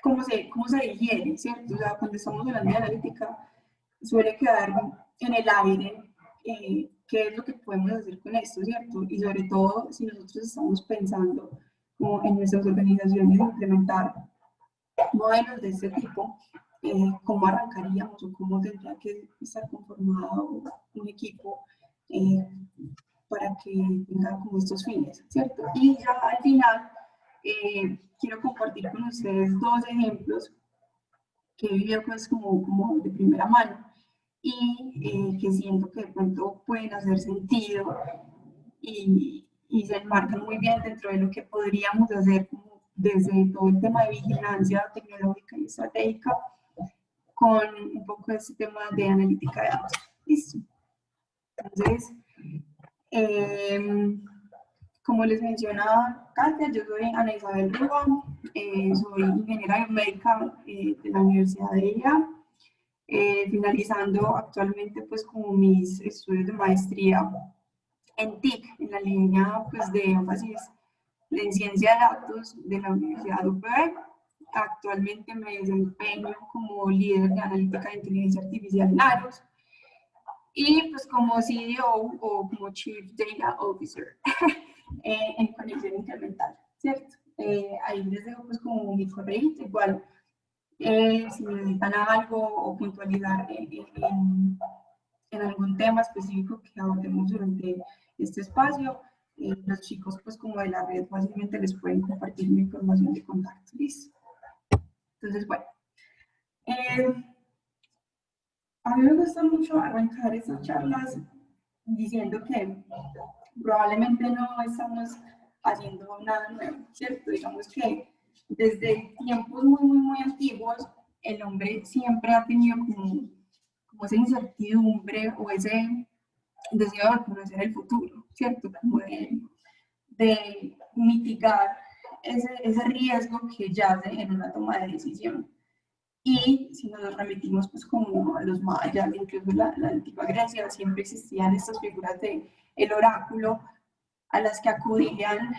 cómo se digiere, ¿cierto? O sea, cuando estamos hablando de analítica, suele quedar en el aire qué es lo que podemos hacer con esto, ¿cierto? Y sobre todo, si nosotros estamos pensando como en nuestras organizaciones implementar modelos de este tipo, cómo arrancaríamos o cómo tendría que estar conformado un equipo eh, para que tenga como estos fines, ¿cierto? Y ya al final quiero compartir con ustedes dos ejemplos que he vivido pues como de primera mano y que siento que de pronto pueden hacer sentido y se enmarcan muy bien dentro de lo que podríamos hacer como desde todo el tema de vigilancia tecnológica y estratégica con un poco de este tema de analítica de datos. Listo. Entonces, como les mencionaba Katia, yo soy Ana Isabel Rúa, soy ingeniera biomédica de la Universidad de IA, finalizando actualmente pues como mis estudios de maestría en TIC, en la línea pues de énfasis en ciencia de datos de la Universidad de UPB. Actualmente me desempeño como líder de analítica de inteligencia artificial en AROS y pues como CEO o como Chief Data Officer en conexión incremental, ¿cierto? Ahí les dejo pues como mi correo, igual si necesitan algo o puntualizar en algún tema específico que abordemos durante este espacio, los chicos pues como de la red fácilmente les pueden compartir mi información de contacto, ¿listo? Entonces, bueno, a mí me gusta mucho arrancar estas charlas diciendo que probablemente no estamos haciendo nada nuevo, ¿cierto? Digamos que desde tiempos muy antiguos, el hombre siempre ha tenido como esa incertidumbre o ese deseo de conocer el futuro, ¿cierto? Como de mitigar ese riesgo que yace en una toma de decisión. Y si nos remitimos pues como a los mayas, incluso la antigua Grecia, siempre existían estas figuras de el oráculo a las que acudían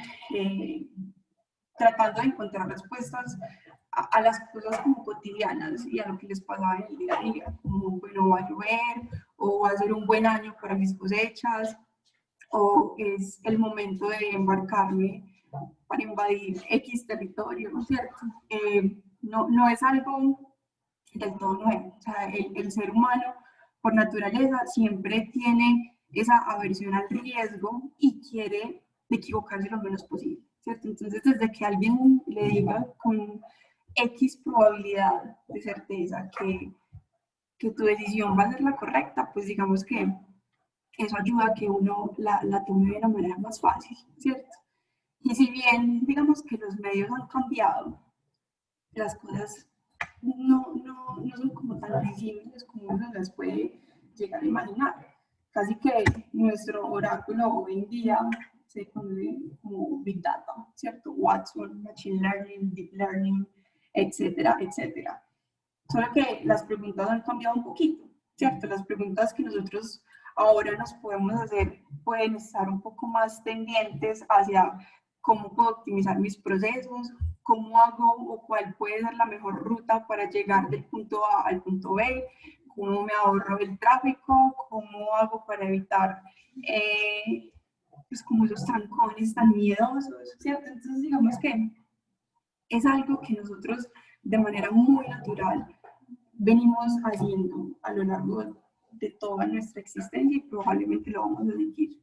tratando de encontrar respuestas a las cosas como cotidianas y a lo que les pasaba en el día a día, como bueno, va a llover, o va a ser un buen año para mis cosechas, o es el momento de embarcarme para invadir X territorio, ¿no es cierto? No es algo del todo nuevo. O sea, el ser humano, por naturaleza, siempre tiene esa aversión al riesgo y quiere equivocarse lo menos posible, ¿cierto? Entonces, desde que alguien le diga con X probabilidad de certeza que tu decisión va a ser la correcta, pues digamos que eso ayuda a que uno la tome de una manera más fácil, ¿cierto? Y si bien, digamos que los medios han cambiado, las cosas no son como tan visibles como uno las puede llegar a imaginar. Casi que nuestro oráculo hoy en día se conoce como Big Data, ¿cierto? Watson, Machine Learning, Deep Learning, etcétera, etcétera. Solo que las preguntas han cambiado un poquito, ¿cierto? Las preguntas que nosotros ahora nos podemos hacer pueden estar un poco más tendientes hacia cómo puedo optimizar mis procesos, cómo hago o cuál puede ser la mejor ruta para llegar del punto A al punto B, cómo me ahorro el tráfico, cómo hago para evitar pues como esos trancones tan miedosos, ¿cierto? Entonces digamos que es algo que nosotros de manera muy natural venimos haciendo a lo largo de toda nuestra existencia y probablemente lo vamos a seguir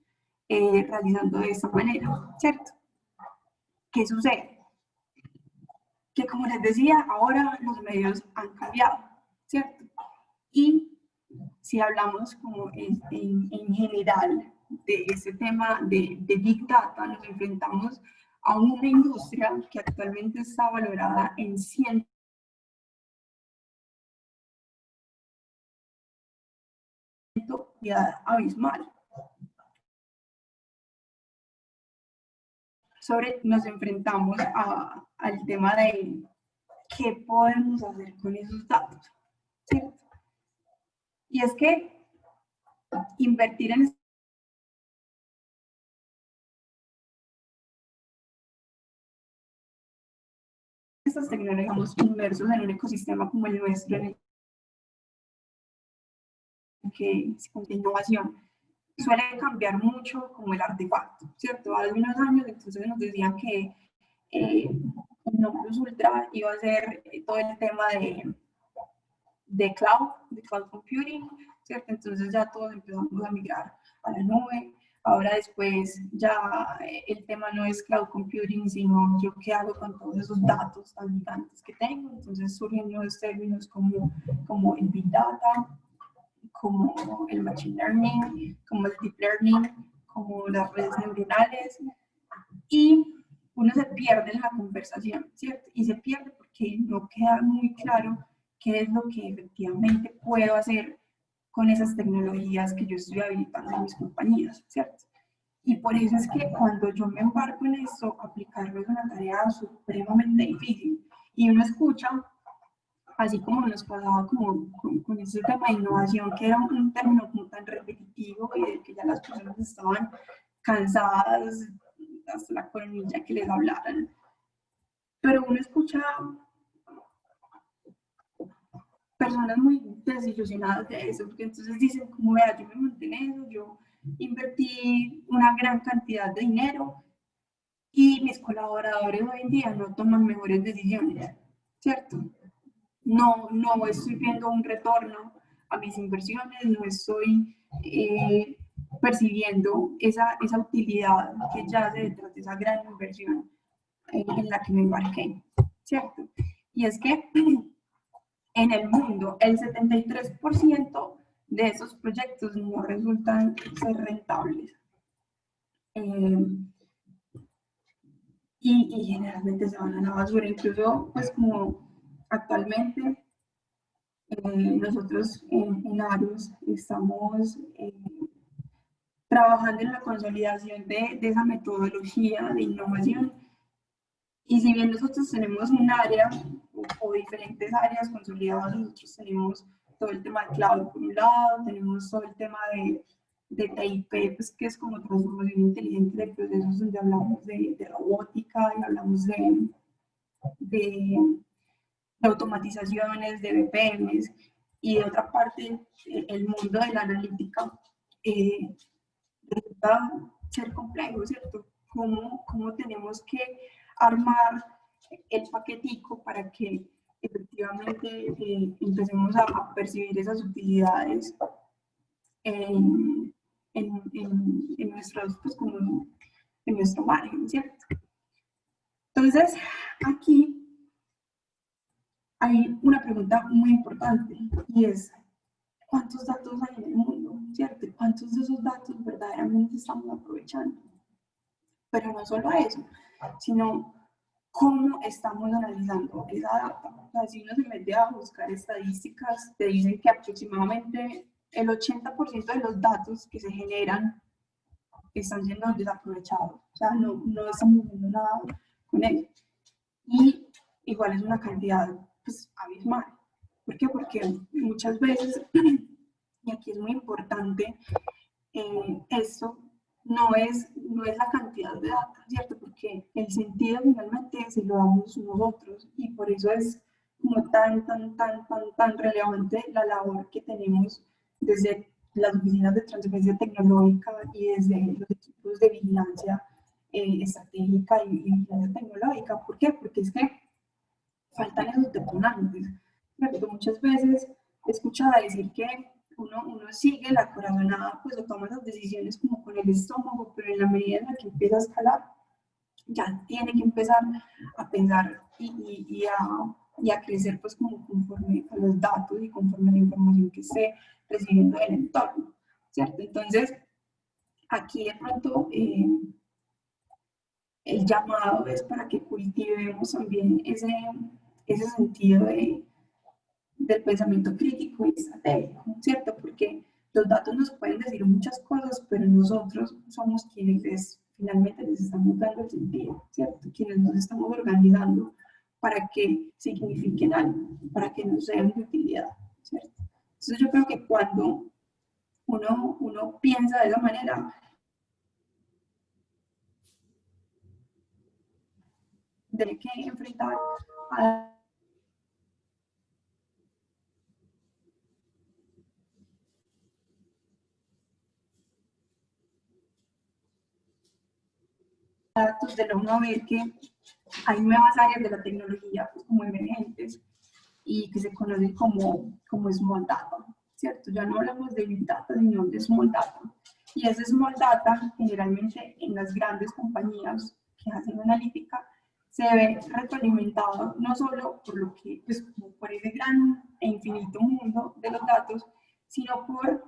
realizando de esta manera, ¿cierto? ¿Qué sucede? Que como les decía, ahora los medios han cambiado, ¿cierto? Y si hablamos como en general de este tema de Big Data, nos enfrentamos a una industria que actualmente está valorada en 100 abismal. Nos enfrentamos al tema de qué podemos hacer con esos datos, ¿cierto? Y es que invertir en estas tecnologías estamos inmersos en un ecosistema como el nuestro, en el que se de innovación suele cambiar mucho como el artefacto, ¿cierto? Hace unos años entonces nos decían que el No Plus Ultra iba a ser todo el tema de cloud computing, ¿cierto? Entonces ya todos empezamos a migrar a la nube. Ahora después ya el tema no es cloud computing, sino yo qué hago con todos esos datos tan gigantes que tengo. Entonces surgen nuevos términos como el Big Data, como el Machine Learning, como el Deep Learning, como las redes neuronales. Y uno se pierde en la conversación, ¿cierto? Y se pierde porque no queda muy claro qué es lo que efectivamente puedo hacer con esas tecnologías que yo estoy habilitando en mis compañías, ¿cierto? Y por eso es que cuando yo me embarco en esto, aplicarlo es una tarea supremamente difícil. Y uno escucha, así como nos pasaba como con ese tema de innovación, que era un término como tan repetitivo y de que ya las personas estaban cansadas hasta la coronilla que les hablaran. Pero uno escucha personas muy desilusionadas de eso, porque entonces dicen, como vea, yo me monté en eso, yo invertí una gran cantidad de dinero y mis colaboradores hoy en día no toman mejores decisiones, ¿cierto? No estoy viendo un retorno a mis inversiones, no estoy percibiendo esa utilidad que yace detrás de esa gran inversión en la que me embarqué, ¿cierto? Y es que en el mundo el 73% de esos proyectos no resultan ser rentables. Y generalmente se van a la basura, incluso pues como actualmente nosotros en Arus estamos trabajando en la consolidación de esa metodología de innovación. Y si bien nosotros tenemos un área o diferentes áreas consolidadas, nosotros tenemos todo el tema de cloud por un lado, tenemos todo el tema de TIP, pues, que es como transformación inteligente de procesos, donde hablamos de robótica y hablamos de automatizaciones, de BPMs, y de otra parte, el mundo de la analítica resulta ser complejo, ¿cierto? ¿Cómo tenemos que armar el paquetico para que efectivamente empecemos a percibir esas utilidades en, en nuestros, pues, como en nuestro margen, ¿cierto? Entonces, aquí hay una pregunta muy importante y es, ¿cuántos datos hay en el mundo? ¿Cierto? ¿Cuántos de esos datos verdaderamente estamos aprovechando? Pero no solo eso, sino cómo estamos analizando esa data. O sea, si uno se mete a buscar estadísticas, te dicen que aproximadamente el 80% de los datos que se generan están siendo desaprovechados. O sea, no estamos haciendo nada con ellos. Y igual es una cantidad pues, abismal. ¿Por qué? Porque muchas veces, y aquí es muy importante esto, no es la cantidad de datos, ¿cierto? Porque el sentido finalmente se lo damos nosotros y por eso es como tan relevante la labor que tenemos desde las oficinas de transferencia tecnológica y desde los equipos de vigilancia estratégica y vigilancia tecnológica. ¿Por qué? Porque es que faltan esos detonantes, ¿cierto? Muchas veces he escuchado decir que uno sigue la corazonada, pues o toma esas decisiones como con el estómago, pero en la medida en la que empieza a escalar, ya tiene que empezar a pensar y a crecer pues como conforme a los datos y conforme a la información que esté recibiendo del entorno, ¿cierto? Entonces, aquí de pronto el llamado es para que cultivemos también ese sentido del pensamiento crítico y estratégico, ¿cierto? Porque los datos nos pueden decir muchas cosas, pero nosotros somos quienes finalmente les estamos dando el sentido, ¿cierto? Quienes nos estamos organizando para que signifiquen algo, para que nos sean de utilidad, ¿cierto? Entonces yo creo que cuando uno piensa de esa manera, de que enfrentar a datos, de uno ver que hay nuevas áreas de la tecnología pues, como emergentes y que se conocen como small data, ¿cierto? Ya no hablamos de big data, sino de small data. Y ese small data, generalmente en las grandes compañías que hacen analítica, se ve retroalimentado no solo por lo que, pues, por ese gran e infinito mundo de los datos, sino por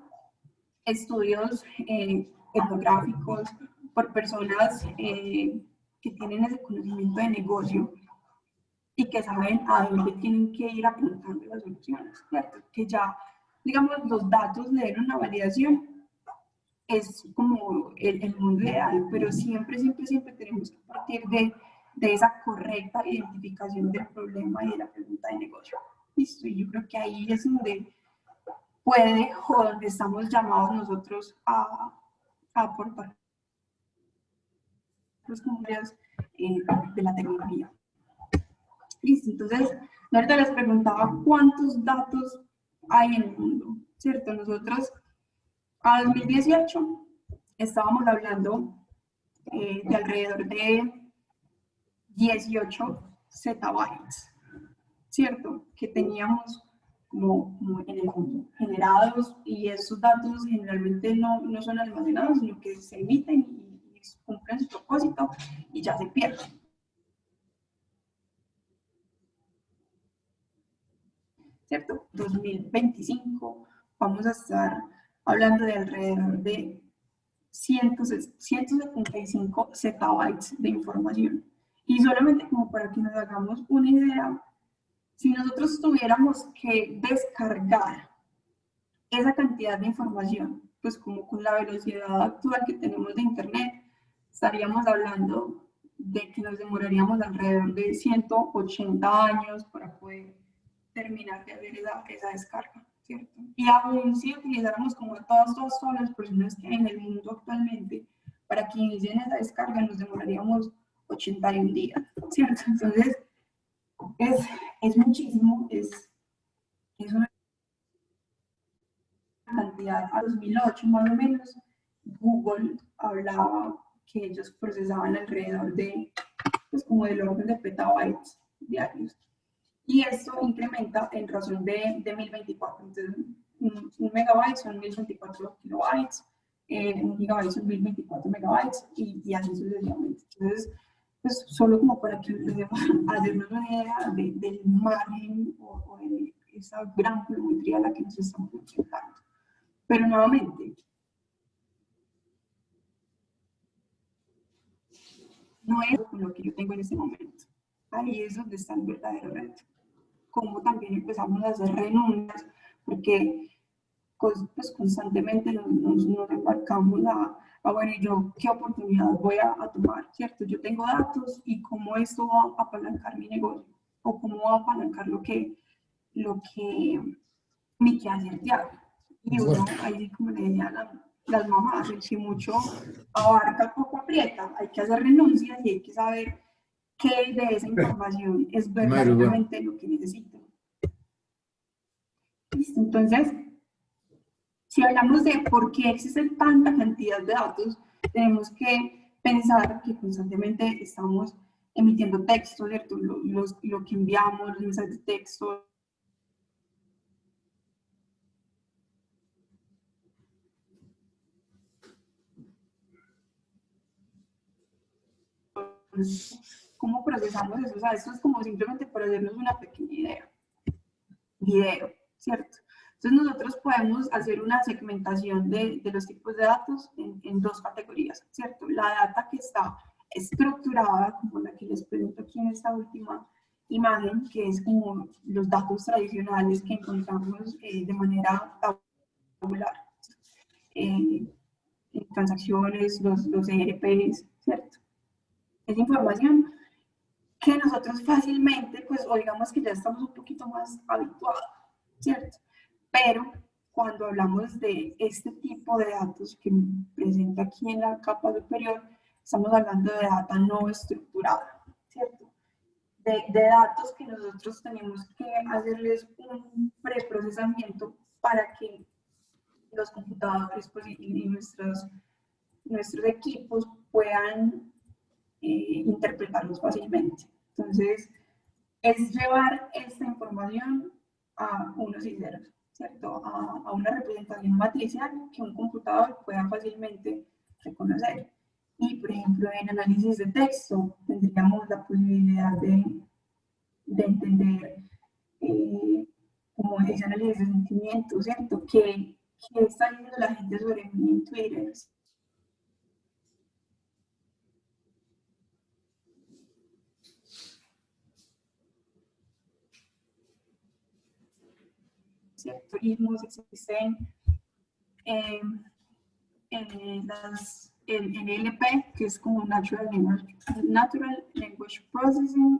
estudios etnográficos, por personas que tienen ese conocimiento de negocio y que saben a dónde tienen que ir apuntando las soluciones, ¿cierto? Que ya, digamos, los datos de una validación es como el mundo ideal, pero siempre, siempre, siempre tenemos que partir de esa correcta identificación del problema y de la pregunta de negocio. Listo, y yo creo que ahí es donde puede o donde estamos llamados nosotros a aportar las comunidades de la tecnología. Listo, entonces, ahorita les preguntaba cuántos datos hay en el mundo, ¿cierto? Nosotros a 2018 estábamos hablando de alrededor de 18 zettabytes, ¿cierto? Que teníamos como en el mundo generados, y esos datos generalmente no son almacenados, sino que se emiten y cumplen su propósito y ya se pierden. ¿Cierto? 2025 vamos a estar hablando de alrededor de 175 zettabytes de información. Y solamente como para que nos hagamos una idea, si nosotros tuviéramos que descargar esa cantidad de información, pues como con la velocidad actual que tenemos de Internet, estaríamos hablando de que nos demoraríamos alrededor de 180 años para poder terminar de hacer esa descarga, ¿cierto? Y aún si utilizáramos como todas las personas que hay en el mundo actualmente para que inicien esa descarga, nos demoraríamos 81 días, ¿cierto? Entonces, es muchísimo, es una cantidad. A 2008 más o menos, Google hablaba que ellos procesaban alrededor de, pues como del orden de petabytes diarios. Y esto incrementa en razón de 1024. Entonces, un megabyte son 1024 kilobytes, un gigabyte son 1024 megabytes y así sucesivamente. Entonces, pues solo como para que hacernos una idea del margen o de esa gran volumetría a la que nos estamos enfrentando. Pero nuevamente, no es con lo que yo tengo en este momento. Ahí es donde está el verdadero reto. Cómo también empezamos a hacer renuncias, porque pues, constantemente nos embarcamos bueno, ¿y yo qué oportunidad voy a tomar? ¿Cierto? Yo tengo datos y cómo esto va a apalancar mi negocio, o cómo va a apalancar lo que mi quehacer diario. Y uno, ahí como le decían las mamás, el que mucho abarca, poco aprieta, hay que hacer renuncias y hay que saber qué de esa información es verdaderamente lo que necesito. ¿Listo? Entonces, si hablamos de por qué existe tanta cantidad de datos, tenemos que pensar que constantemente estamos emitiendo texto, ¿cierto? Lo que enviamos, los mensajes de texto, cómo procesamos eso. O sea, esto es como simplemente para hacernos una pequeña idea. Video, ¿cierto? Entonces nosotros podemos hacer una segmentación de los tipos de datos en dos categorías, ¿cierto? La data que está estructurada, como la que les presento aquí en esta última imagen, que es como los datos tradicionales que encontramos de manera tabular. Transacciones, los ERPs, ¿cierto? Es información que nosotros fácilmente, pues, o digamos que ya estamos un poquito más habituados, ¿cierto? Pero cuando hablamos de este tipo de datos que presenta aquí en la capa superior, estamos hablando de data no estructurada, ¿cierto? de datos que nosotros tenemos que hacerles un preprocesamiento para que los computadores pues, y nuestros equipos puedan interpretarlos fácilmente. Entonces, es llevar esta información a unos y ceros, ¿cierto? A una representación matricial que un computador pueda fácilmente reconocer. Y, por ejemplo, en análisis de texto tendríamos la posibilidad de entender como ese análisis de sentimientos, ¿cierto? ¿Qué está diciendo la gente sobre mí en Twitter? ¿Cierto? Algoritmos existen el NLP, que es como Natural Language Processing,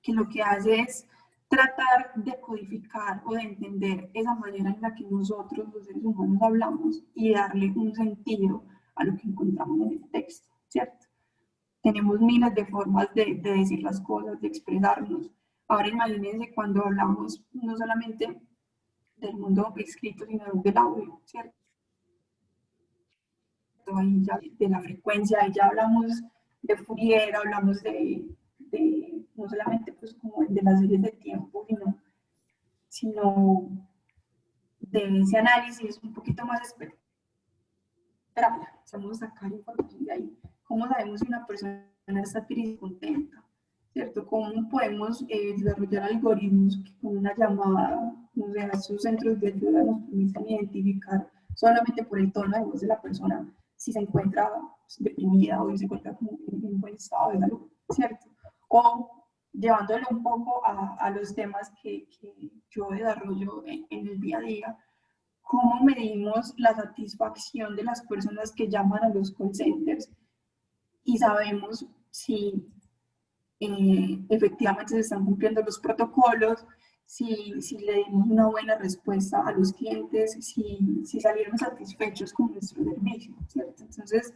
que lo que hace es tratar de codificar o de entender esa manera en la que nosotros, los seres humanos, hablamos y darle un sentido a lo que encontramos en el texto, ¿cierto? Tenemos miles de formas de decir las cosas, de expresarnos. Ahora imagínense cuando hablamos no solamente del mundo escrito, sino del audio, ¿cierto? Ahí ya de la frecuencia, ahí ya hablamos de Fourier, hablamos de no solamente pues como de las series de tiempo, sino de ese análisis un poquito más espectral. Vamos a sacar información de ahí. ¿Cómo sabemos si una persona está triste o contenta? ¿Cierto? ¿Cómo podemos desarrollar algoritmos que con una llamada, no sé, a sus centros de ayuda nos permitan identificar solamente por el tono de voz de la persona si se encuentra deprimida o si se encuentra como en un buen estado de salud, ¿cierto? O llevándolo un poco a los temas que yo desarrollo en el día a día, ¿cómo medimos la satisfacción de las personas que llaman a los call centers y sabemos si efectivamente se están cumpliendo los protocolos, si le dimos una buena respuesta a los clientes, si salieron satisfechos con nuestro servicio, ¿cierto? Entonces,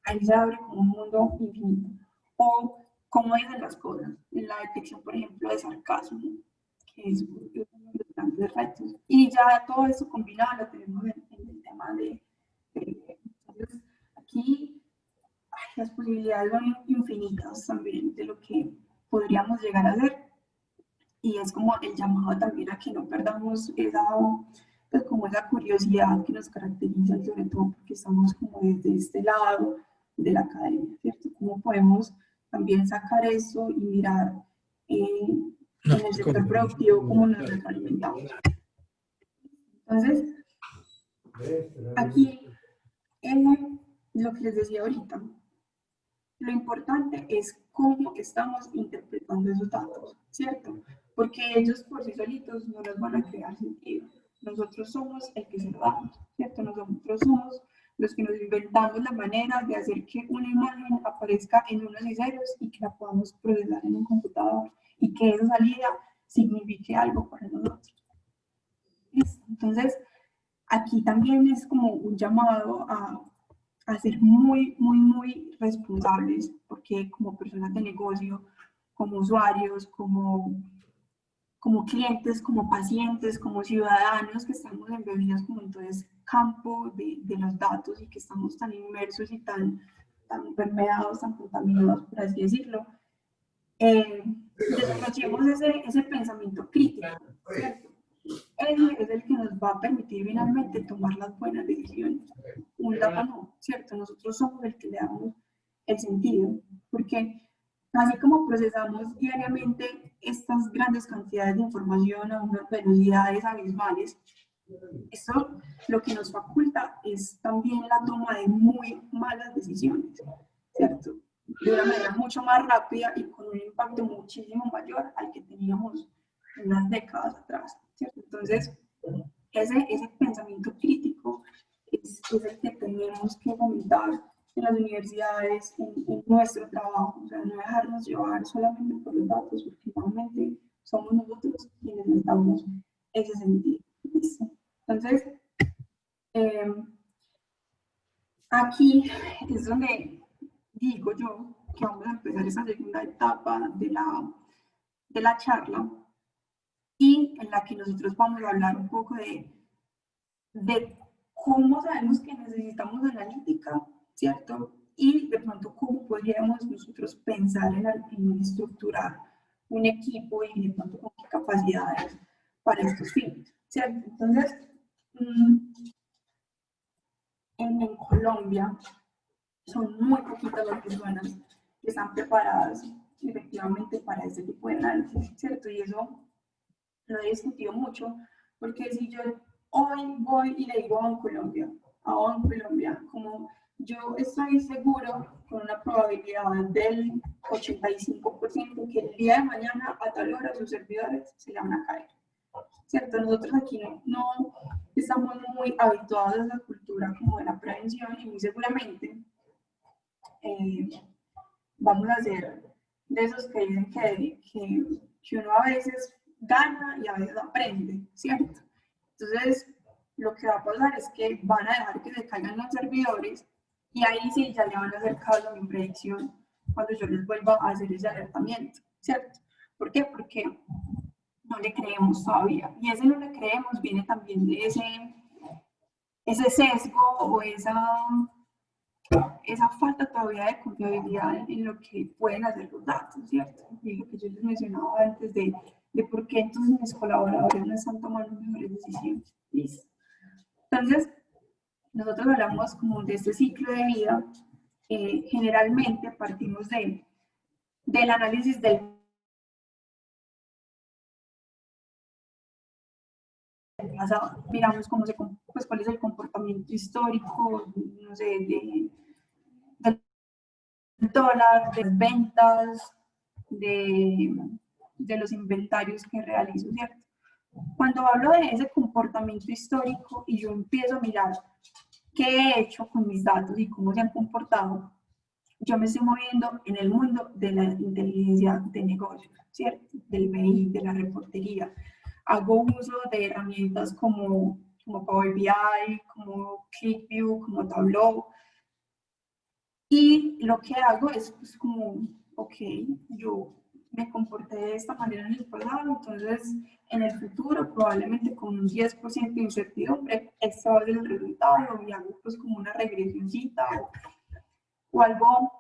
ahí se abre como un mundo infinito. O cómo dicen las cosas, en la detección, por ejemplo, de sarcasmo, que es uno de los grandes retos. Y ya todo eso combinado lo tenemos en el tema entonces, aquí las posibilidades son infinitas también de lo que podríamos llegar a hacer y es como el llamado también a que no perdamos esa, pues como esa curiosidad que nos caracteriza y sobre todo porque estamos como desde este lado de la academia, ¿cierto? ¿Cómo podemos también sacar eso y mirar en el sector productivo cómo nos retroalimentamos? Entonces, aquí lo que les decía ahorita, lo importante es cómo estamos interpretando esos datos, ¿cierto? Porque ellos por sí solitos no nos van a crear sentido. Nosotros somos el que se lo damos, ¿cierto? Nosotros somos los que nos inventamos la manera de hacer que una imagen aparezca en unos y ceros y que la podamos procesar en un computador y que esa salida signifique algo para nosotros. ¿Listo? Entonces, aquí también es como un llamado a ser muy responsables, porque como personas de negocio, como usuarios, como clientes, como pacientes, como ciudadanos que estamos embebidos como en todo ese campo de los datos y que estamos tan inmersos y tan permeados, tan contaminados, por así decirlo, desarrollemos ese pensamiento crítico, ¿cierto? Ese es el que nos va a permitir finalmente tomar las buenas decisiones. Un dato no, ¿cierto? Nosotros somos el que le damos el sentido, porque así como procesamos diariamente estas grandes cantidades de información a unas velocidades abismales, eso lo que nos faculta es también la toma de muy malas decisiones, ¿cierto? De una manera mucho más rápida y con un impacto muchísimo mayor al que teníamos unas décadas atrás, ¿cierto? Entonces, ese pensamiento crítico es el que tenemos que fomentar en las universidades, en nuestro trabajo, o sea, no dejarnos llevar solamente por los datos, porque normalmente somos nosotros quienes les damos ese sentido. ¿Listo? Entonces, aquí es donde digo yo que vamos a empezar esa segunda etapa de la charla y en la que nosotros vamos a hablar un poco de cómo sabemos que necesitamos analítica, ¿cierto? Y de pronto cómo podríamos nosotros pensar en estructurar un equipo y de pronto con qué capacidades para estos fines, ¿cierto? Entonces, en Colombia son muy poquitas las personas que están preparadas efectivamente para este tipo de análisis, ¿cierto? Y eso lo he discutido mucho, porque si yo hoy voy y le digo a Colombia, como yo estoy seguro con una probabilidad del 85% que el día de mañana a tal hora sus servidores se le van a caer. ¿Cierto? Nosotros aquí no estamos muy habituados a esa cultura como de la prevención y muy seguramente vamos a ser de esos que dicen que uno a veces gana y a veces aprende, ¿cierto? Entonces, lo que va a pasar es que van a dejar que se caigan los servidores y ahí sí ya le van a hacer caso a mi predicción cuando yo les vuelva a hacer ese alertamiento, ¿cierto? ¿Por qué? Porque no le creemos todavía. Y ese no le creemos viene también de ese sesgo o esa falta todavía de confiabilidad en lo que pueden hacer los datos, ¿cierto? Y lo que yo les mencionaba antes de por qué entonces mis colaboradores no están tomando mejores decisiones. ¿Listo? Entonces, nosotros hablamos como de este ciclo de vida, generalmente partimos del análisis del pasado, miramos cómo pues, cuál es el comportamiento histórico, no sé, del dólar, de las ventas, de los inventarios que realizo, ¿cierto? Cuando hablo de ese comportamiento histórico y yo empiezo a mirar qué he hecho con mis datos y cómo se han comportado, yo me estoy moviendo en el mundo de la inteligencia de negocios, ¿cierto? Del BI, de la reportería. Hago uso de herramientas como Power BI, como ClickView, como Tableau. Y lo que hago es pues, como, ok, yo me comporté de esta manera en el pasado, entonces en el futuro probablemente con un 10% de incertidumbre, este va a ser el resultado y hago pues como una regresioncita o algo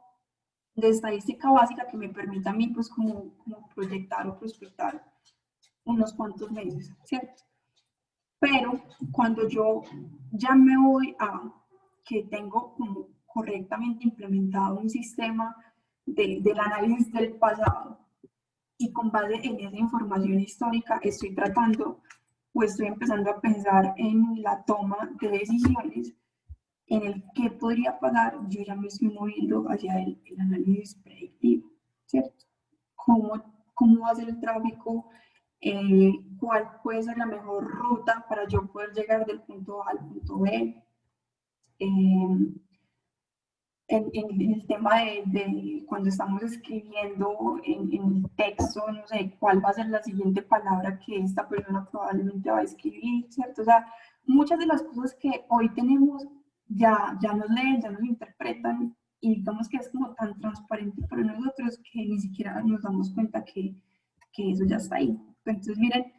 de estadística básica que me permita a mí pues como proyectar o prospectar unos cuantos meses, ¿cierto? Pero cuando yo ya me voy a que tengo como correctamente implementado un sistema del análisis del pasado y con base en esa información histórica estoy tratando o estoy empezando a pensar en la toma de decisiones en el que podría pasar, yo ya me estoy moviendo hacia el análisis predictivo, ¿cierto? ¿Cómo va a ser el tráfico? ¿Cuál puede ser la mejor ruta para yo poder llegar del punto A al punto B? En el tema de cuando estamos escribiendo en texto, no sé, cuál va a ser la siguiente palabra que esta persona probablemente va a escribir, ¿cierto? O sea, muchas de las cosas que hoy tenemos ya nos leen, ya nos interpretan y digamos que es como tan transparente para nosotros que ni siquiera nos damos cuenta que eso ya está ahí. Entonces, miren,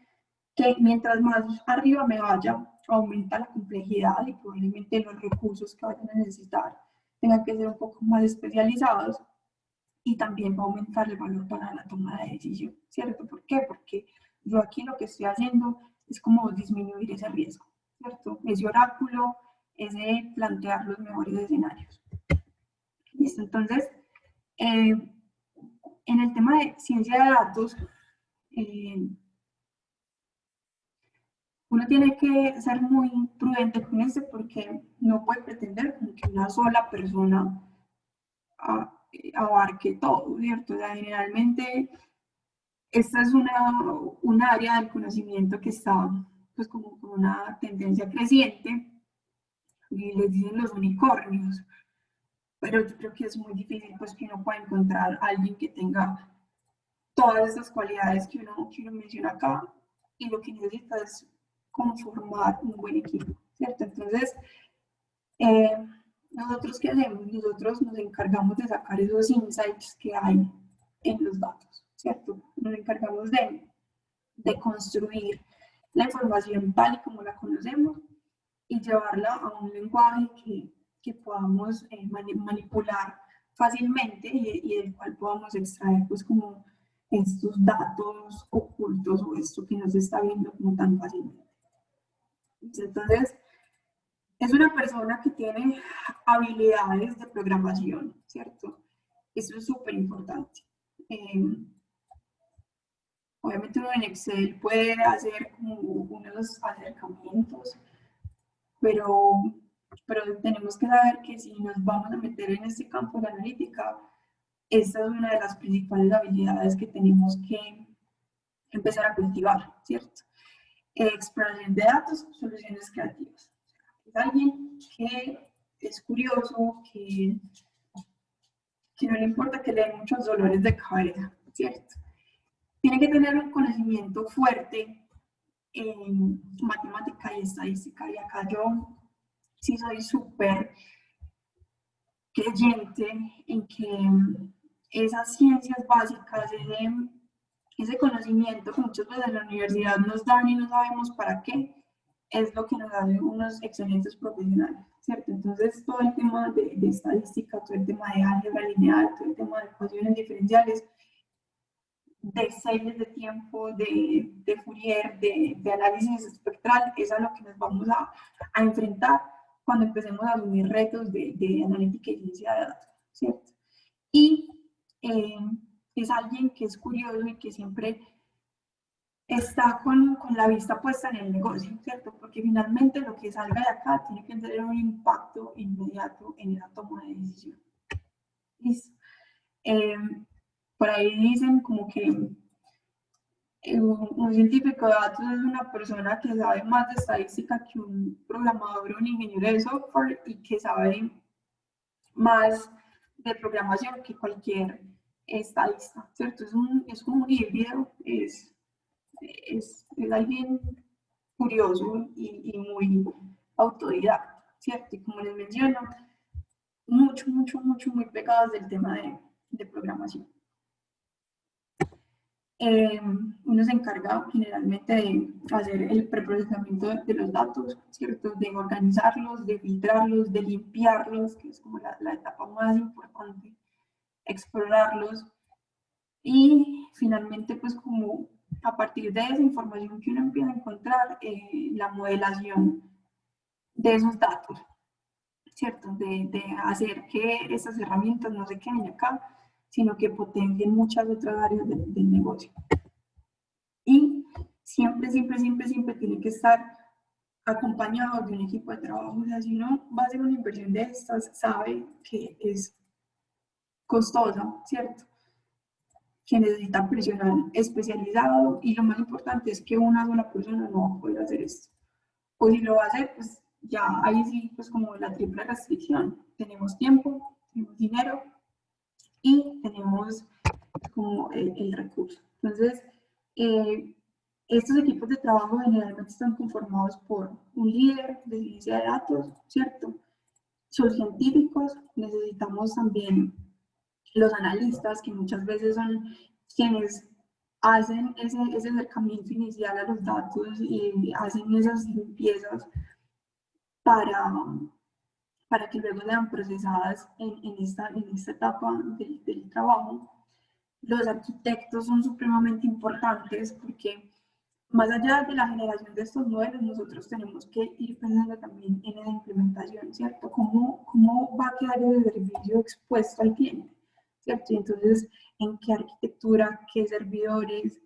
que mientras más arriba me vaya, aumenta la complejidad y probablemente los recursos que vayan a necesitar tengan que ser un poco más especializados y también va a aumentar el valor para la toma de decisión, ¿cierto? ¿Por qué? Porque yo aquí lo que estoy haciendo es como disminuir ese riesgo, ¿cierto? Ese oráculo, ese plantear los mejores escenarios. ¿Listo? Entonces, en el tema de ciencia de datos, uno tiene que ser muy prudente con esto porque no puede pretender que una sola persona abarque todo, ¿cierto? O sea, generalmente esta es un área del conocimiento que está pues como con una tendencia creciente y les dicen los unicornios, pero yo creo que es muy difícil pues que uno pueda encontrar a alguien que tenga todas esas cualidades que uno menciona acá y lo que necesita es conformar un buen equipo, ¿cierto? Entonces, eh, ¿nosotros qué hacemos? Nosotros nos encargamos de sacar esos insights que hay en los datos, ¿cierto? Nos encargamos de construir la información tal y como la conocemos y llevarla a un lenguaje que podamos manipular fácilmente y del cual podamos extraer pues como estos datos ocultos o esto que no se está viendo como tan fácilmente. Entonces, es una persona que tiene habilidades de programación, ¿cierto? Eso es súper importante. Obviamente uno en Excel puede hacer como unos acercamientos, pero, pero tenemos que saber que si nos vamos a meter en este campo de analítica, esta es una de las principales habilidades que tenemos que empezar a cultivar, ¿cierto? Exploración de datos, soluciones creativas. Es alguien que es curioso, que no le importa que le den muchos dolores de cabeza, ¿cierto? Tiene que tener un conocimiento fuerte en matemática y estadística, y acá yo sí soy súper creyente en que esas ciencias básicas, ese conocimiento que muchas veces en la universidad nos dan y no sabemos para qué, es lo que nos hace unos excelentes profesionales, ¿cierto? Entonces, todo el tema de estadística, todo el tema de álgebra lineal, todo el tema de ecuaciones diferenciales, de series de tiempo, de Fourier, de análisis espectral, es a lo que nos vamos a enfrentar cuando empecemos a asumir retos de analítica y ciencia de datos, ¿cierto? Y es alguien que es curioso y que siempre está con la vista puesta en el negocio, ¿cierto? Porque finalmente lo que salga de acá tiene que tener un impacto inmediato en esa toma de decisión. ¿Listo? Por ahí dicen como que un científico de datos es una persona que sabe más de estadística que un programador o un ingeniero de software y que sabe más de programación que cualquier estadista, ¿cierto? Es como un híbrido, es alguien curioso y muy autodidacta, ¿cierto? Y como les menciono, muy pegados del tema de programación. Uno se encarga generalmente de hacer el preprocesamiento de los datos, ¿cierto? De organizarlos, de filtrarlos, de limpiarlos, que es como la etapa más importante, explorarlos y finalmente pues como a partir de esa información que uno empieza a encontrar, la modelación de esos datos, ¿cierto? De hacer que esas herramientas no se queden acá, sino que potencien muchas otras áreas del negocio. Y siempre tiene que estar acompañado de un equipo de trabajo. O sea, si uno va a hacer una inversión de estas, sabe que es costosa, ¿cierto? Que necesita personal especializado y lo más importante es que una sola persona no va a poder hacer esto. O si lo va a hacer, pues ya ahí sí, pues como la triple restricción. Tenemos tiempo, tenemos dinero y tenemos como el recurso. Entonces, estos equipos de trabajo generalmente están conformados por un líder de ciencia de datos, ¿cierto? Son científicos, necesitamos también los analistas, que muchas veces son quienes hacen ese acercamiento inicial a los datos y hacen esas limpiezas para que luego sean procesadas en esta etapa del trabajo. Los arquitectos son supremamente importantes porque más allá de la generación de estos modelos, nosotros tenemos que ir pensando también en la implementación, ¿cierto? ¿Cómo va a quedar el servicio expuesto al cliente? ¿Cierto? Y entonces, ¿en qué arquitectura, qué servidores?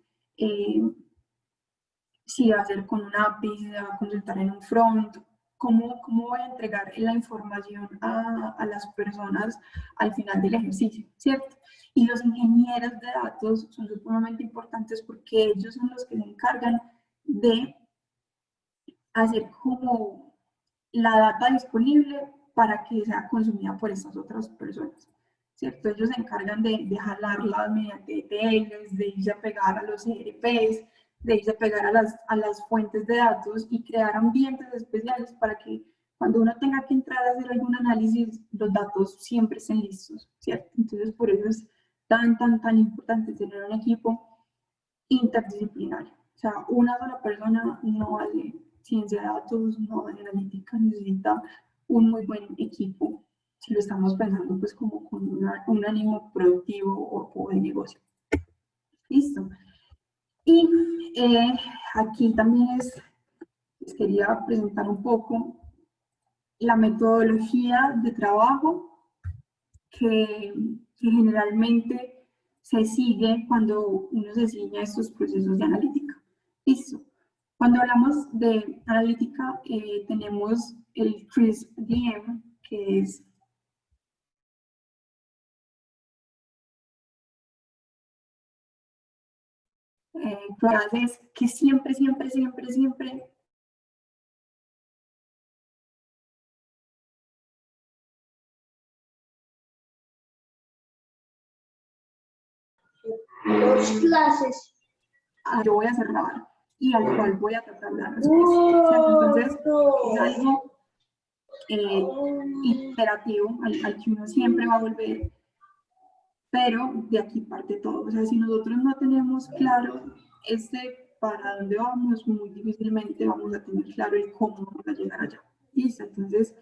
Si va a ser con un API, si se va a consultar en un front, ¿cómo voy a entregar la información a las personas al final del ejercicio, ¿cierto? Y los ingenieros de datos son sumamente importantes porque ellos son los que se encargan de hacer como la data disponible para que sea consumida por estas otras personas, ¿cierto? Ellos se encargan de jalarla mediante ETLs, de irse a pegar a los ERPs, de irse a pegar a las fuentes de datos y crear ambientes especiales para que cuando uno tenga que entrar a hacer algún análisis, los datos siempre estén listos, ¿cierto? Entonces, por eso es tan importante tener un equipo interdisciplinario. O sea, una sola persona no vale ciencia de datos, no vale analítica, necesita un muy buen equipo si lo estamos pensando pues como con un ánimo productivo o de negocio. Listo. Y aquí también les quería presentar un poco la metodología de trabajo que generalmente se sigue cuando uno diseña estos procesos de analítica. Listo. Cuando hablamos de analítica, tenemos el CRISP-DM, que es que siempre Dos clases. yo voy a cerrar y al cual voy a tratar de dar respuesta. Entonces, es algo iterativo al que uno siempre va a volver, pero de aquí parte todo. O sea, si nosotros no tenemos claro para dónde vamos, muy difícilmente vamos a tener claro el cómo vamos a llegar allá. ¿Listo? Entonces,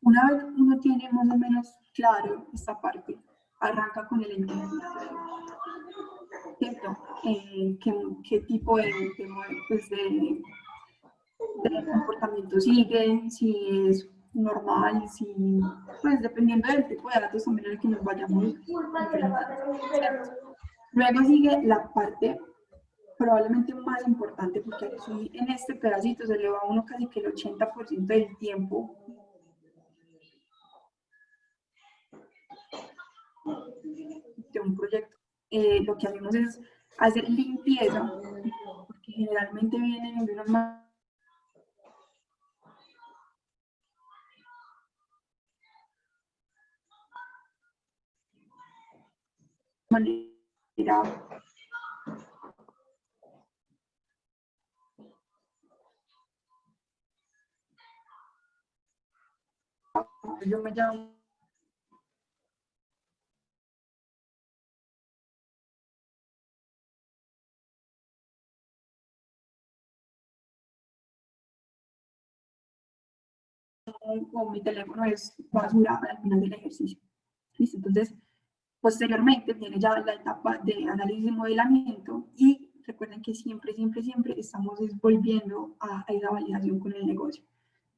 una vez uno tiene más o menos claro esta parte, arranca con el entendimiento. ¿Cierto? ¿Qué tipo pues de comportamiento siguen? Si es normal, si, pues dependiendo del tipo de datos también al que nos vayamos enfrentando, ¿cierto? Luego sigue la parte probablemente más importante, porque aquí en este pedacito se le va a uno casi que el 80% del tiempo de un proyecto. Lo que hacemos es hacer limpieza, porque generalmente vienen de una manera. Yo me llamo o mi teléfono es basura al final del ejercicio. ¿Listo? Entonces, posteriormente viene ya la etapa de análisis y modelamiento y recuerden que siempre estamos volviendo a esa validación con el negocio.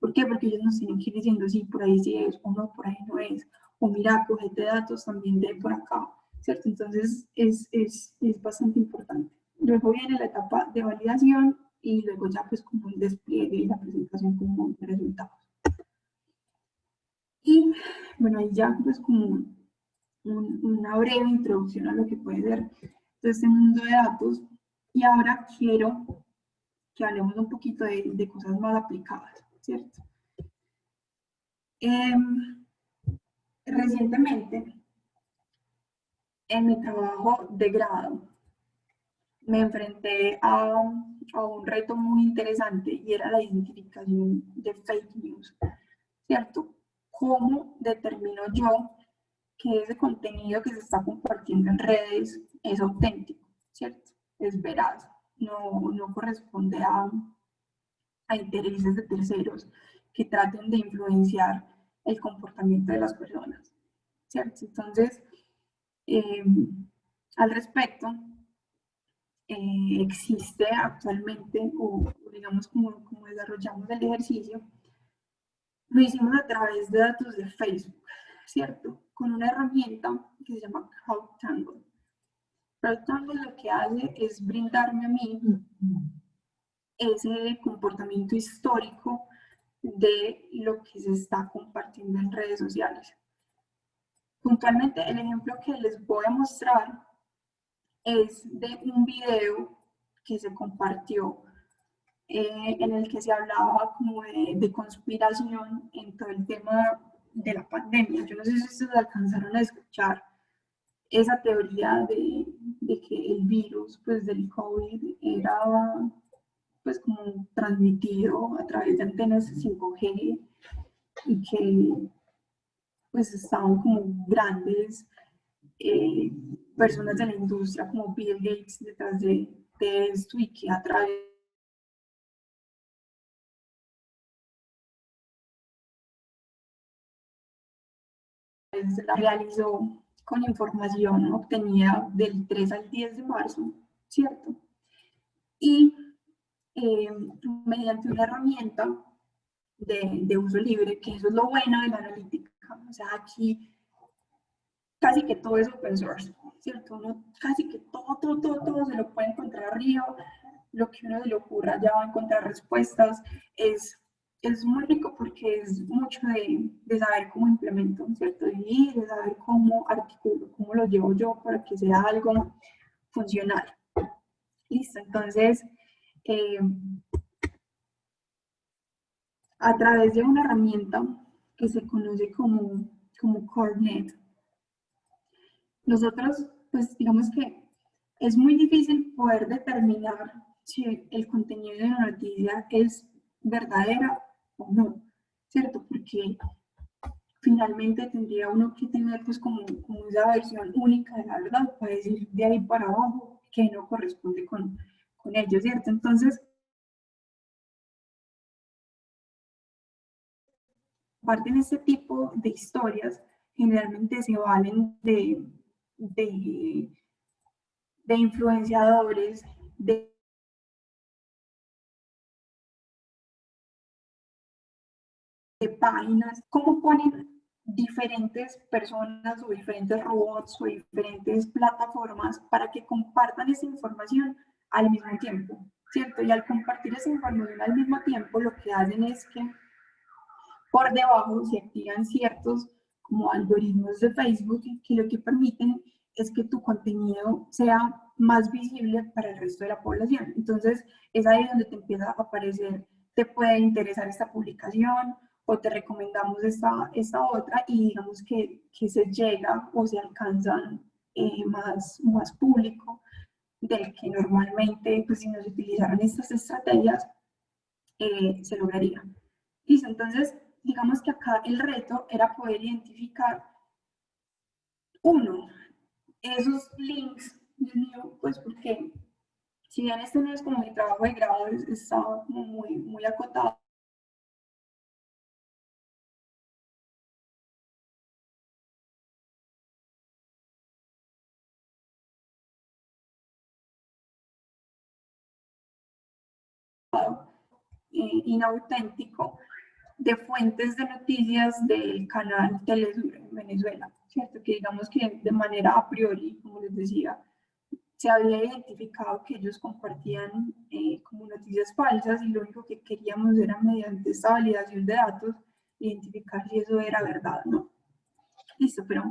¿Por qué? Porque ellos nos tienen que ir diciendo, sí, por ahí sí es, o no, por ahí no es, o mira, cogete datos también de por acá, ¿cierto? Entonces, es bastante importante. Luego viene la etapa de validación y luego ya pues como el despliegue y la presentación como de resultados. Y bueno, ahí ya pues como una breve introducción a lo que puede ser todo este mundo de datos. Y ahora quiero que hablemos un poquito de cosas más aplicadas, ¿cierto? Recientemente, en mi trabajo de grado, me enfrenté a un reto muy interesante y era la identificación de fake news, ¿cierto? ¿Cómo determino yo que ese contenido que se está compartiendo en redes es auténtico, ¿cierto? Es veraz, no corresponde a intereses de terceros que traten de influenciar el comportamiento de las personas, ¿cierto? Entonces, eh, al respecto, existe actualmente, o digamos como desarrollamos el ejercicio, lo hicimos a través de datos de Facebook, ¿cierto? Con una herramienta que se llama CrowdTangle. CrowdTangle lo que hace es brindarme a mí ese comportamiento histórico de lo que se está compartiendo en redes sociales. Puntualmente, el ejemplo que les voy a mostrar es de un video que se compartió en el que se hablaba como de conspiración en todo el tema de la pandemia. Yo no sé si ustedes alcanzaron a escuchar esa teoría de que el virus pues, del COVID era pues como transmitido a través de antenas 5G y que pues estaban como grandes personas de la industria como Bill Gates detrás de esto y que a través la realizó con información obtenida del 3 al 10 de marzo, ¿cierto? Y mediante una herramienta de uso libre, que eso es lo bueno de la analítica. O sea, aquí casi que todo es open source, ¿cierto? Uno, casi que todo se lo puede encontrar arriba, lo que uno se le ocurra ya va a encontrar respuestas. Es muy rico porque es mucho de saber cómo implemento, ¿cierto? Y de saber cómo articulo, cómo lo llevo yo para que sea algo funcional. Listo, entonces, eh, a través de una herramienta que se conoce como CoreNet, nosotros, pues digamos que es muy difícil poder determinar si el contenido de una noticia es verdadera o no, ¿cierto? Porque finalmente tendría uno que tener pues como esa versión única de la verdad para decir de ahí para abajo que no corresponde con ello, ¿cierto? Entonces, aparte de este tipo de historias, generalmente se valen de, de influenciadores, de páginas, cómo ponen diferentes personas o diferentes robots o diferentes plataformas para que compartan esa información al mismo tiempo, ¿cierto? Y al compartir esa información al mismo tiempo, lo que hacen es que por debajo se activan ciertos como algoritmos de Facebook que lo que permiten es que tu contenido sea más visible para el resto de la población. Entonces, es ahí donde te empieza a aparecer, te puede interesar esta publicación o te recomendamos esta otra y digamos que se llega o se alcanza más público del que normalmente, pues si no se utilizaran estas estrategias, se lograría. Listo, entonces, digamos que acá el reto era poder identificar, uno, esos links, Dios mío, pues porque si bien este no es como mi trabajo de grado, estaba como muy acotado inauténtico de fuentes de noticias del canal Telesur en Venezuela, ¿cierto? Que digamos que de manera a priori, como les decía, se había identificado que ellos compartían como noticias falsas y lo único que queríamos era mediante esta validación de datos identificar si eso era verdad o no. Listo, pero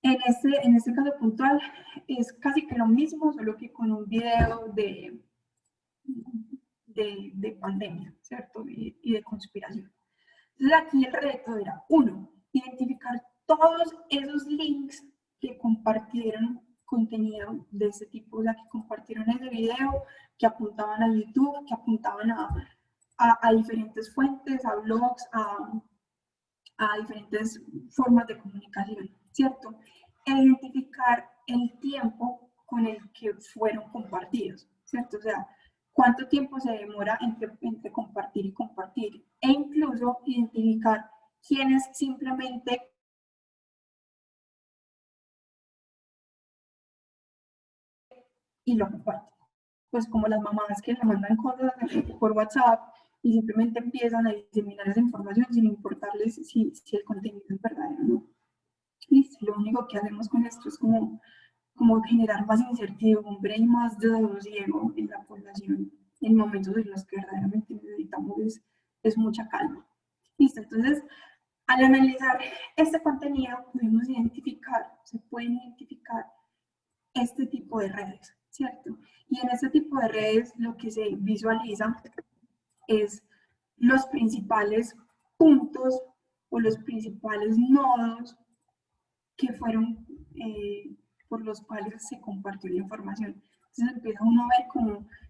en este caso puntual es casi que lo mismo, solo que con un video de pandemia, ¿cierto? Y de conspiración. Entonces aquí el reto era, uno, identificar todos esos links que compartieron contenido de este tipo, o sea, que compartieron ese video, que apuntaban a YouTube, que apuntaban a diferentes fuentes, a blogs, a diferentes formas de comunicación, ¿cierto? E identificar el tiempo con el que fueron compartidos, ¿cierto? O sea, cuánto tiempo se demora entre compartir y compartir. E incluso identificar quiénes simplemente y lo comparten. Pues como las mamás que le mandan cosas por WhatsApp y simplemente empiezan a diseminar esa información sin importarles si el contenido es verdadero o no. Listo, lo único que hacemos con esto es como generar más incertidumbre y más desasosiego en la población en momentos en los que verdaderamente necesitamos es mucha calma. Listo, entonces, al analizar este contenido, pudimos identificar, se pueden identificar este tipo de redes, ¿cierto? Y en este tipo de redes lo que se visualiza es los principales puntos o los principales nodos que fueron por los cuales se compartió la información. Entonces empieza uno a ver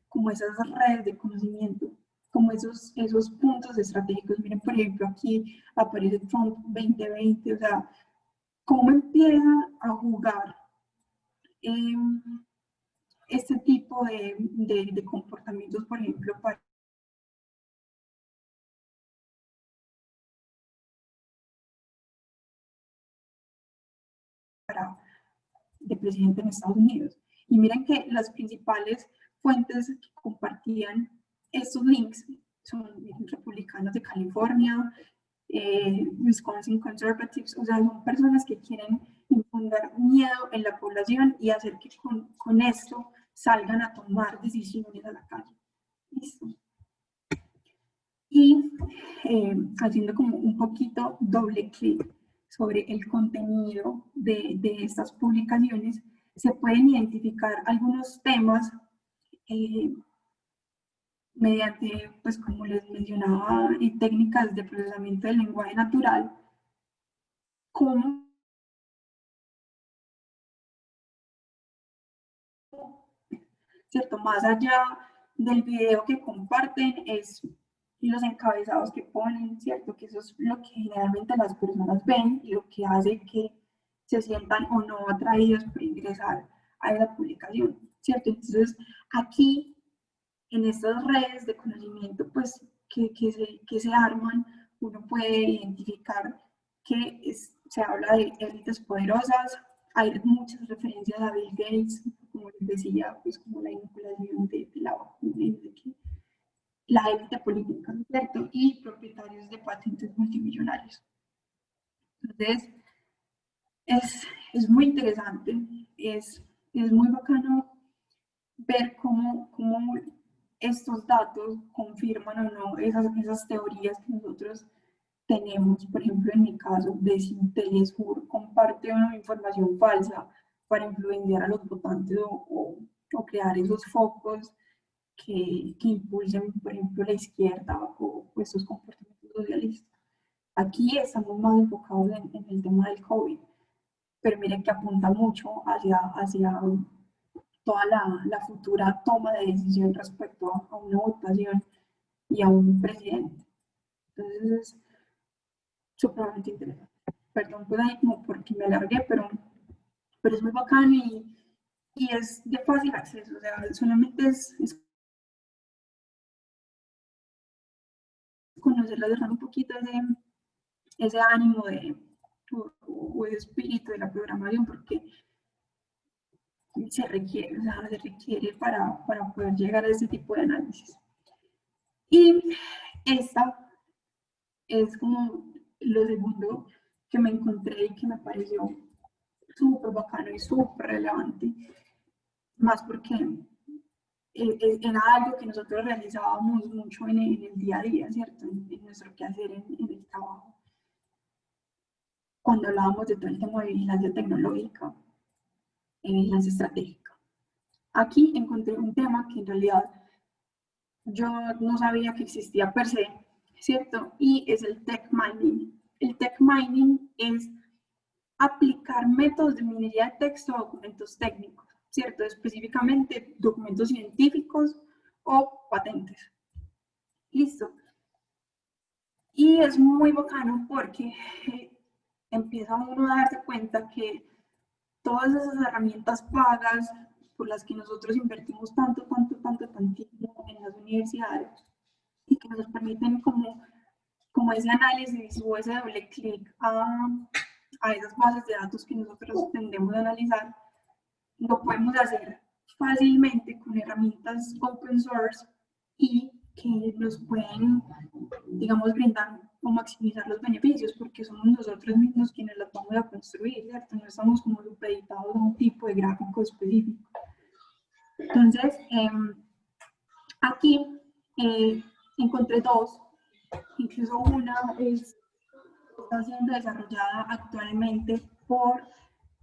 como esas redes de conocimiento, como esos puntos estratégicos. Miren, por ejemplo, aquí aparece Trump 2020, o sea, cómo empieza a jugar este tipo de comportamientos, por ejemplo, de presidente en Estados Unidos. Y miren que las principales fuentes que compartían estos links son republicanos de California, Wisconsin Conservatives, o sea, son personas que quieren infundar miedo en la población y hacer que con esto salgan a tomar decisiones a la calle. ¿Listo? Y haciendo como un poquito doble clic sobre el contenido de estas publicaciones, se pueden identificar algunos temas mediante, pues como les mencionaba, técnicas de procesamiento del lenguaje natural, como ¿cierto? Más allá del video que comparten, es los encabezados que ponen, ¿cierto? Que eso es lo que generalmente las personas ven y lo que hace que se sientan o no atraídos por ingresar a esa publicación, ¿cierto? Entonces, aquí, en estas redes de conocimiento, pues, que se arman, uno puede identificar que se habla de élites poderosas, hay muchas referencias a Bill Gates, como les decía, pues como la vinculación de la élite política, ¿cierto? Y propietarios de patentes multimillonarios. Entonces, es muy interesante, es muy bacano ver cómo estos datos confirman o no esas teorías que nosotros tenemos. Por ejemplo, en mi caso, de si Telesur comparte una información falsa para influenciar a los votantes o crear esos focos que impulsen, por ejemplo, la izquierda o estos comportamientos socialistas. Aquí estamos más enfocados en el tema del COVID, pero miren que apunta mucho hacia toda la futura toma de decisión respecto a una votación y a un presidente. Entonces es supremamente interesante. Perdón pues ahí como porque me alargué, pero es muy bacano y es de fácil acceso, o sea, solamente es conocerla, dejar un poquito ese ánimo o ese espíritu de la programación, porque se requiere, o sea, se requiere para poder llegar a ese tipo de análisis. Y esta es como lo segundo que me encontré y que me pareció súper bacano y súper relevante, más porque era algo que nosotros realizábamos mucho en el día a día, ¿cierto? En nuestro quehacer en el trabajo. Cuando hablábamos de todo el tema de vigilancia tecnológica, vigilancia estratégica. Aquí encontré un tema que en realidad yo no sabía que existía per se, ¿cierto? Y es el tech mining. El tech mining es aplicar métodos de minería de texto a documentos técnicos, ¿cierto? Específicamente documentos científicos o patentes. Listo. Y es muy bacano porque empieza uno a darse cuenta que todas esas herramientas pagas por las que nosotros invertimos tantísimo en las universidades y que nos permiten como ese análisis o ese doble clic a esas bases de datos que nosotros tendemos a analizar, lo podemos hacer fácilmente con herramientas open source y que nos pueden, digamos, brindar o maximizar los beneficios, porque somos nosotros mismos quienes las vamos a construir, ¿cierto? No estamos como supeditados a un tipo de gráfico específico. Entonces, aquí encontré dos, incluso una está siendo desarrollada actualmente por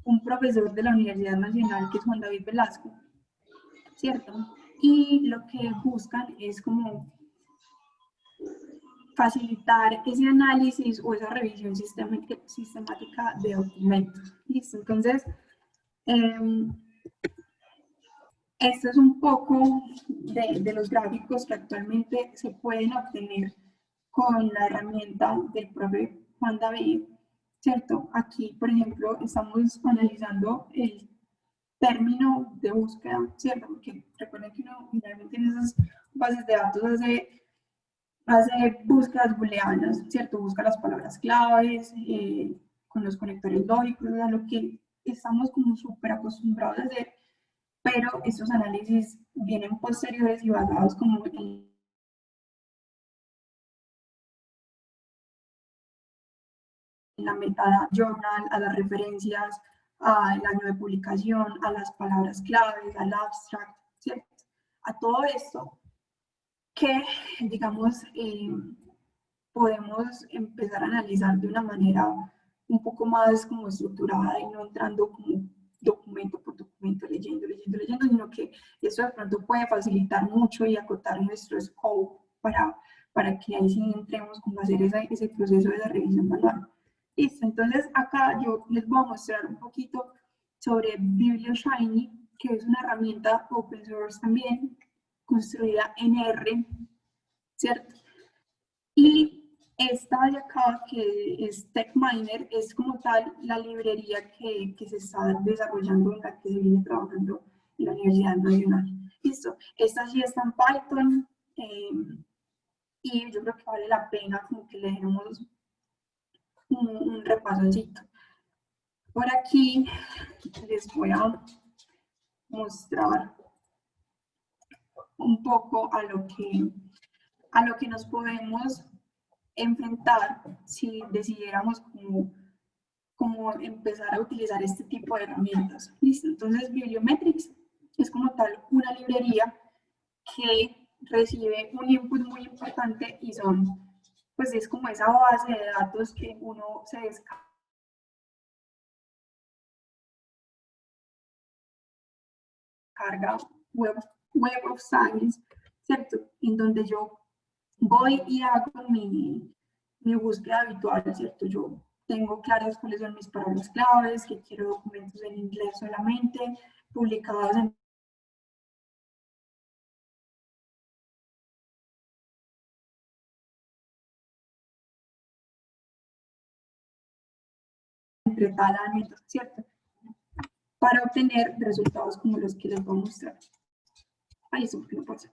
un profesor de la Universidad Nacional, que es Juan David Velasco, ¿cierto? Y lo que buscan es como facilitar ese análisis o esa revisión sistemática de documentos. ¿Listo? Entonces, esto es un poco de los gráficos que actualmente se pueden obtener con la herramienta del profe Juan David, ¿cierto? Aquí, por ejemplo, estamos analizando término de búsqueda, ¿cierto? Porque recuerden que uno finalmente en esas bases de datos hace búsquedas booleanas, ¿cierto? Busca las palabras claves, con los conectores lógicos, a lo que estamos como súper acostumbrados a hacer, pero estos análisis vienen posteriores y basados como en la metadata journal, a las referencias, al año de publicación, a las palabras claves, al abstract, ¿cierto? A todo esto que, digamos, podemos empezar a analizar de una manera un poco más como estructurada y no entrando como documento por documento, leyendo, sino que eso de pronto puede facilitar mucho y acotar nuestro scope para que ahí sí entremos como a hacer ese proceso de la revisión manual. Listo, entonces acá yo les voy a mostrar un poquito sobre BiblioShiny, que es una herramienta open source también, construida en R, ¿cierto? Y esta de acá, que es TechMiner, es como tal la librería que se está desarrollando, en la que se viene trabajando en la Universidad Nacional. Listo, esta sí está en Python, y yo creo que vale la pena como que le demos un repasoncito. Por aquí les voy a mostrar un poco a lo que nos podemos enfrentar si decidiéramos como empezar a utilizar este tipo de herramientas. ¿Listo? Entonces, Bibliometrics es como tal una librería que recibe un input muy importante y pues es como esa base de datos que uno se descarga, Web of Science, ¿cierto? En donde yo voy y hago mi búsqueda habitual, ¿cierto? Yo tengo claras cuáles son mis palabras claves, que quiero documentos en inglés solamente, publicados entre tal ámbito, ¿cierto? Para obtener resultados como los que les voy a mostrar. Ahí eso, ¿qué no pasa?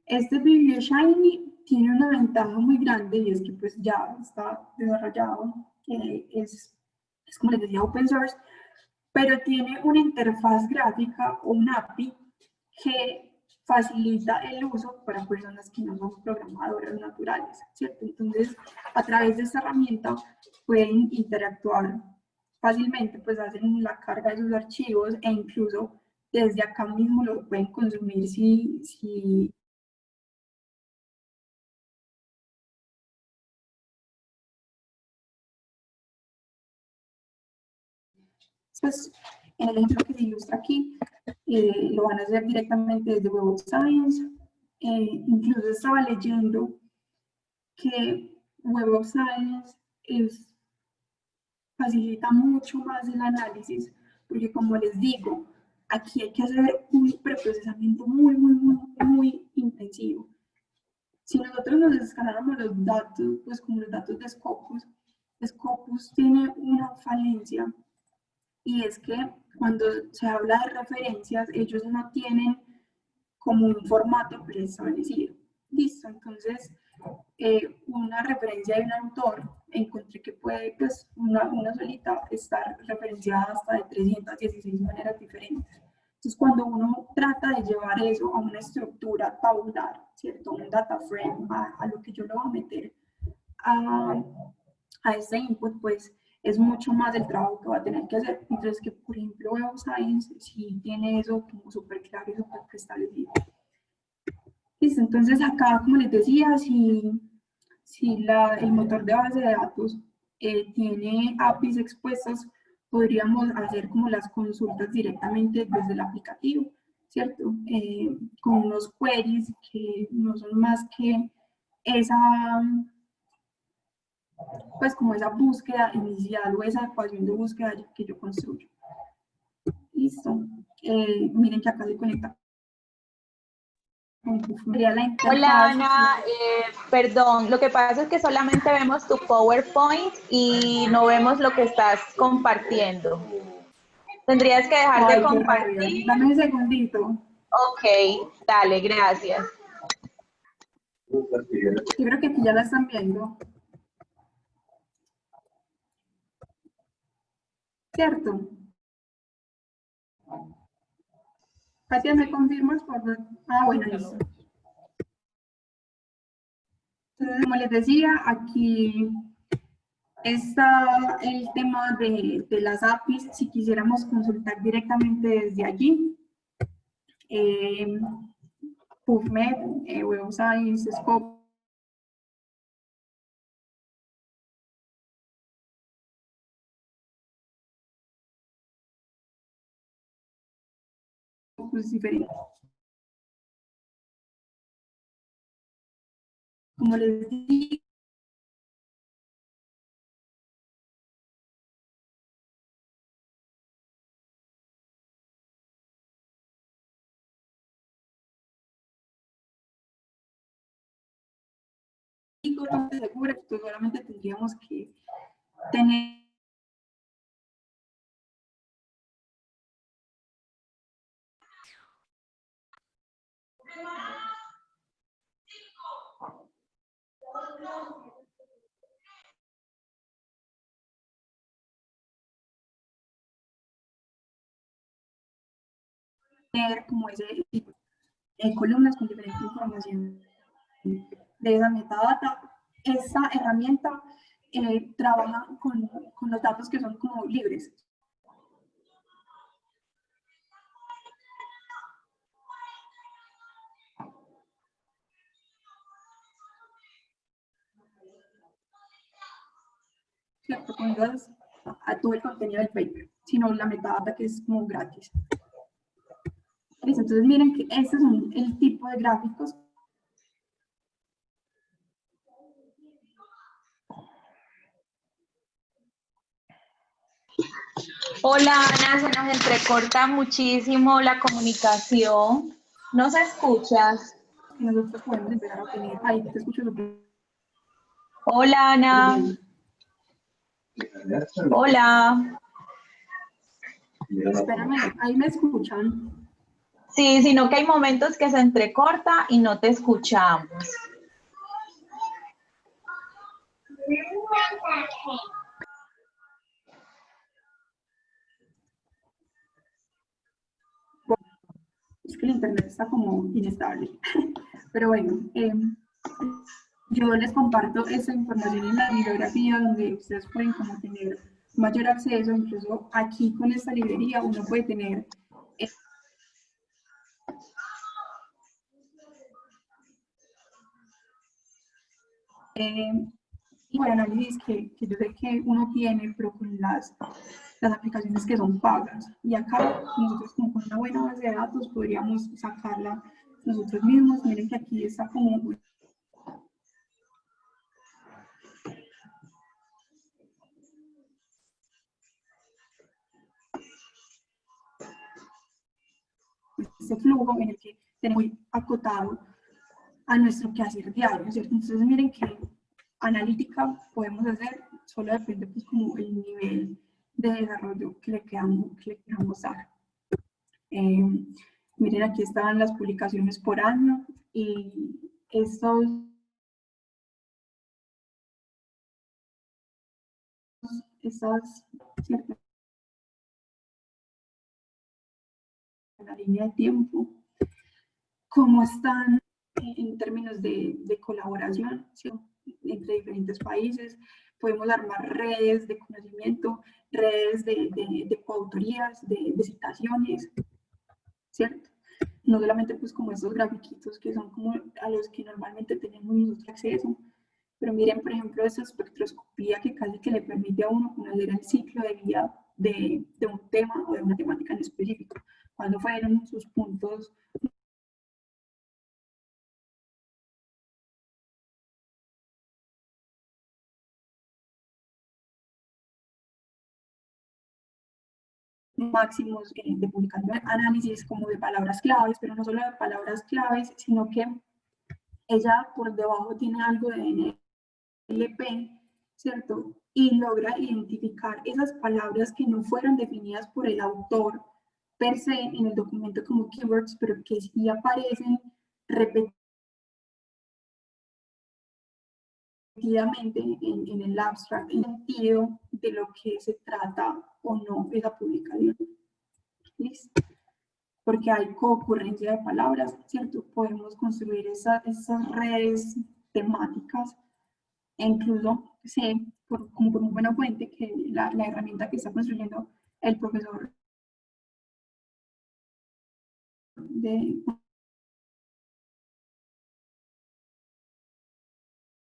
Este BiblioShiny tiene una ventaja muy grande y es que pues ya está desarrollado, es como les decía open source, pero tiene una interfaz gráfica o un API que facilita el uso para personas que no son programadoras naturales, ¿cierto? Entonces, a través de esta herramienta pueden interactuar fácilmente, pues hacen la carga de sus archivos e incluso desde acá mismo lo pueden consumir si pues en el ejemplo que se ilustra aquí, lo van a hacer directamente desde Web of Science. Incluso estaba leyendo que Web of Science facilita mucho más el análisis, porque como les digo, aquí hay que hacer un preprocesamiento muy intensivo. Si nosotros nos descargáramos los datos, pues como los datos de Scopus tiene una falencia y es que cuando se habla de referencias, ellos no tienen como un formato preestablecido. Listo, entonces una referencia de un autor, encontré que puede, pues una solita, estar referenciada hasta de 316 maneras diferentes. Entonces, cuando uno trata de llevar eso a una estructura tabular, ¿cierto? Un data frame, a lo que yo lo voy a meter a, a este input, pues es mucho más el trabajo que va a tener que hacer. Entonces, que por ejemplo, Web of Science sí tiene eso como súper claro y súper establecido. Listo, entonces acá, como les decía, si el motor de base de datos tiene APIs expuestas, podríamos hacer como las consultas directamente desde el aplicativo, ¿cierto? Con unos queries que no son más que esa, pues como esa búsqueda inicial o esa ecuación de búsqueda que yo construyo. Listo. Miren que acá se conecta. Hola Ana, perdón, lo que pasa es que solamente vemos tu PowerPoint y no vemos lo que estás compartiendo. Tendrías que dejar Ay, de qué rabia. compartir. Dame un segundito. Ok, dale, gracias. Yo creo que aquí ya la están viendo, ¿cierto? Katia, ¿me confirmas, por favor? Ah, bueno, listo. Entonces, como les decía, aquí está el tema de las APIs, si quisiéramos consultar directamente desde allí. PubMed, Web of Science, Scopus diferentes. Como les digo, no estoy segura, pues solamente tendríamos que tener como ese tipo columnas con diferente información de esa metadata. Esta herramienta trabaja con los datos que son como libres. ¿Cierto? Con a todo el contenido del paper, sino la metadata que es como gratis. ¿Listo? Entonces miren que este es el tipo de gráficos. Hola Ana, se nos entrecorta muchísimo la comunicación. ¿Nos escuchas? Que nosotros podemos empezar a obtener. Ahí te escucho súper Hola Ana. bien. Hola. Espérame, ahí me escuchan. Sí, sino que hay momentos que se entrecorta y no te escuchamos. Es que el internet está como inestable. Pero bueno, yo les comparto esta información en la bibliografía donde ustedes pueden como tener mayor acceso. Incluso aquí con esta librería uno puede tener y por análisis que yo sé que uno tiene, pero con las aplicaciones que son pagas. Y acá nosotros como con una buena base de datos podríamos sacarla nosotros mismos. Miren que aquí está como este flujo en el que tenemos muy acotado a nuestro quehacer diario, ¿cierto? Entonces miren que analítica podemos hacer, solo depende pues como el nivel de desarrollo que le queramos dar. Miren, aquí están las publicaciones por año y estos, estas, ¿cierto? La línea de tiempo, cómo están en términos de colaboración, ¿sí? Entre diferentes países. Podemos armar redes de conocimiento, redes de coautorías, de citaciones, ¿cierto? No solamente pues como estos grafiquitos que son como a los que normalmente tenemos nosotros acceso, pero miren, por ejemplo, esa espectroscopía que casi que le permite a uno conocer el ciclo de vida de un tema o de una temática en específico. Cuándo fueron sus puntos máximos de publicación, análisis como de palabras claves, pero no solo de palabras claves, sino que ella por debajo tiene algo de NLP, ¿cierto? y logra identificar esas palabras que no fueron definidas por el autor per se en el documento como keywords, pero que sí aparecen repetidamente en el abstract, en el sentido de lo que se trata o no esa publicación. ¿Listo? Porque hay concurrencia de palabras, ¿cierto? Podemos construir esas redes temáticas e incluso sé, como por una buena fuente, que la herramienta que está construyendo el profesor de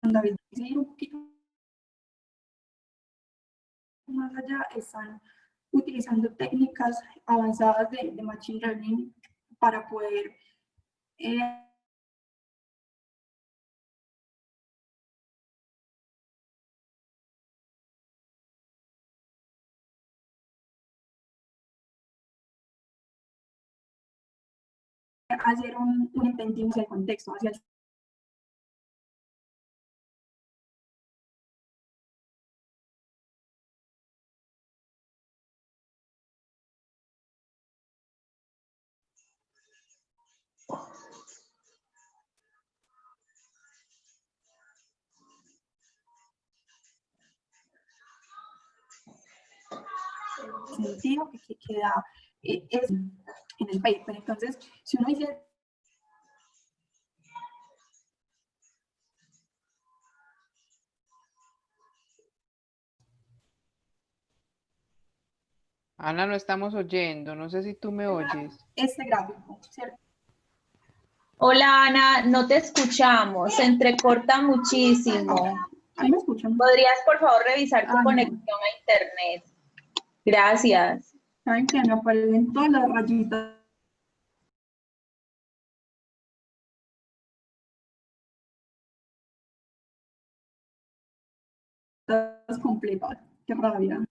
David, un poquito más allá, están utilizando técnicas avanzadas de Machine Learning para poder hacer un entendimiento del contexto, hacia el sentido que queda es en el paper. Entonces, si uno dice Ana, no estamos oyendo, no sé si tú me oyes. este gráfico, ¿cierto? Hola Ana, no te escuchamos, se entrecorta muchísimo. Ahí me escuchan. ¿Podrías por favor revisar tu No. conexión a internet? Gracias. Saben que me aparecen todas las rayitas completas. Qué rabia.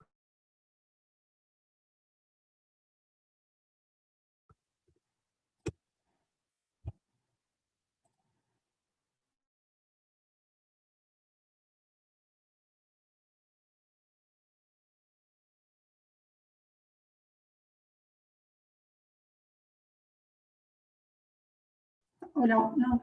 Hola, no.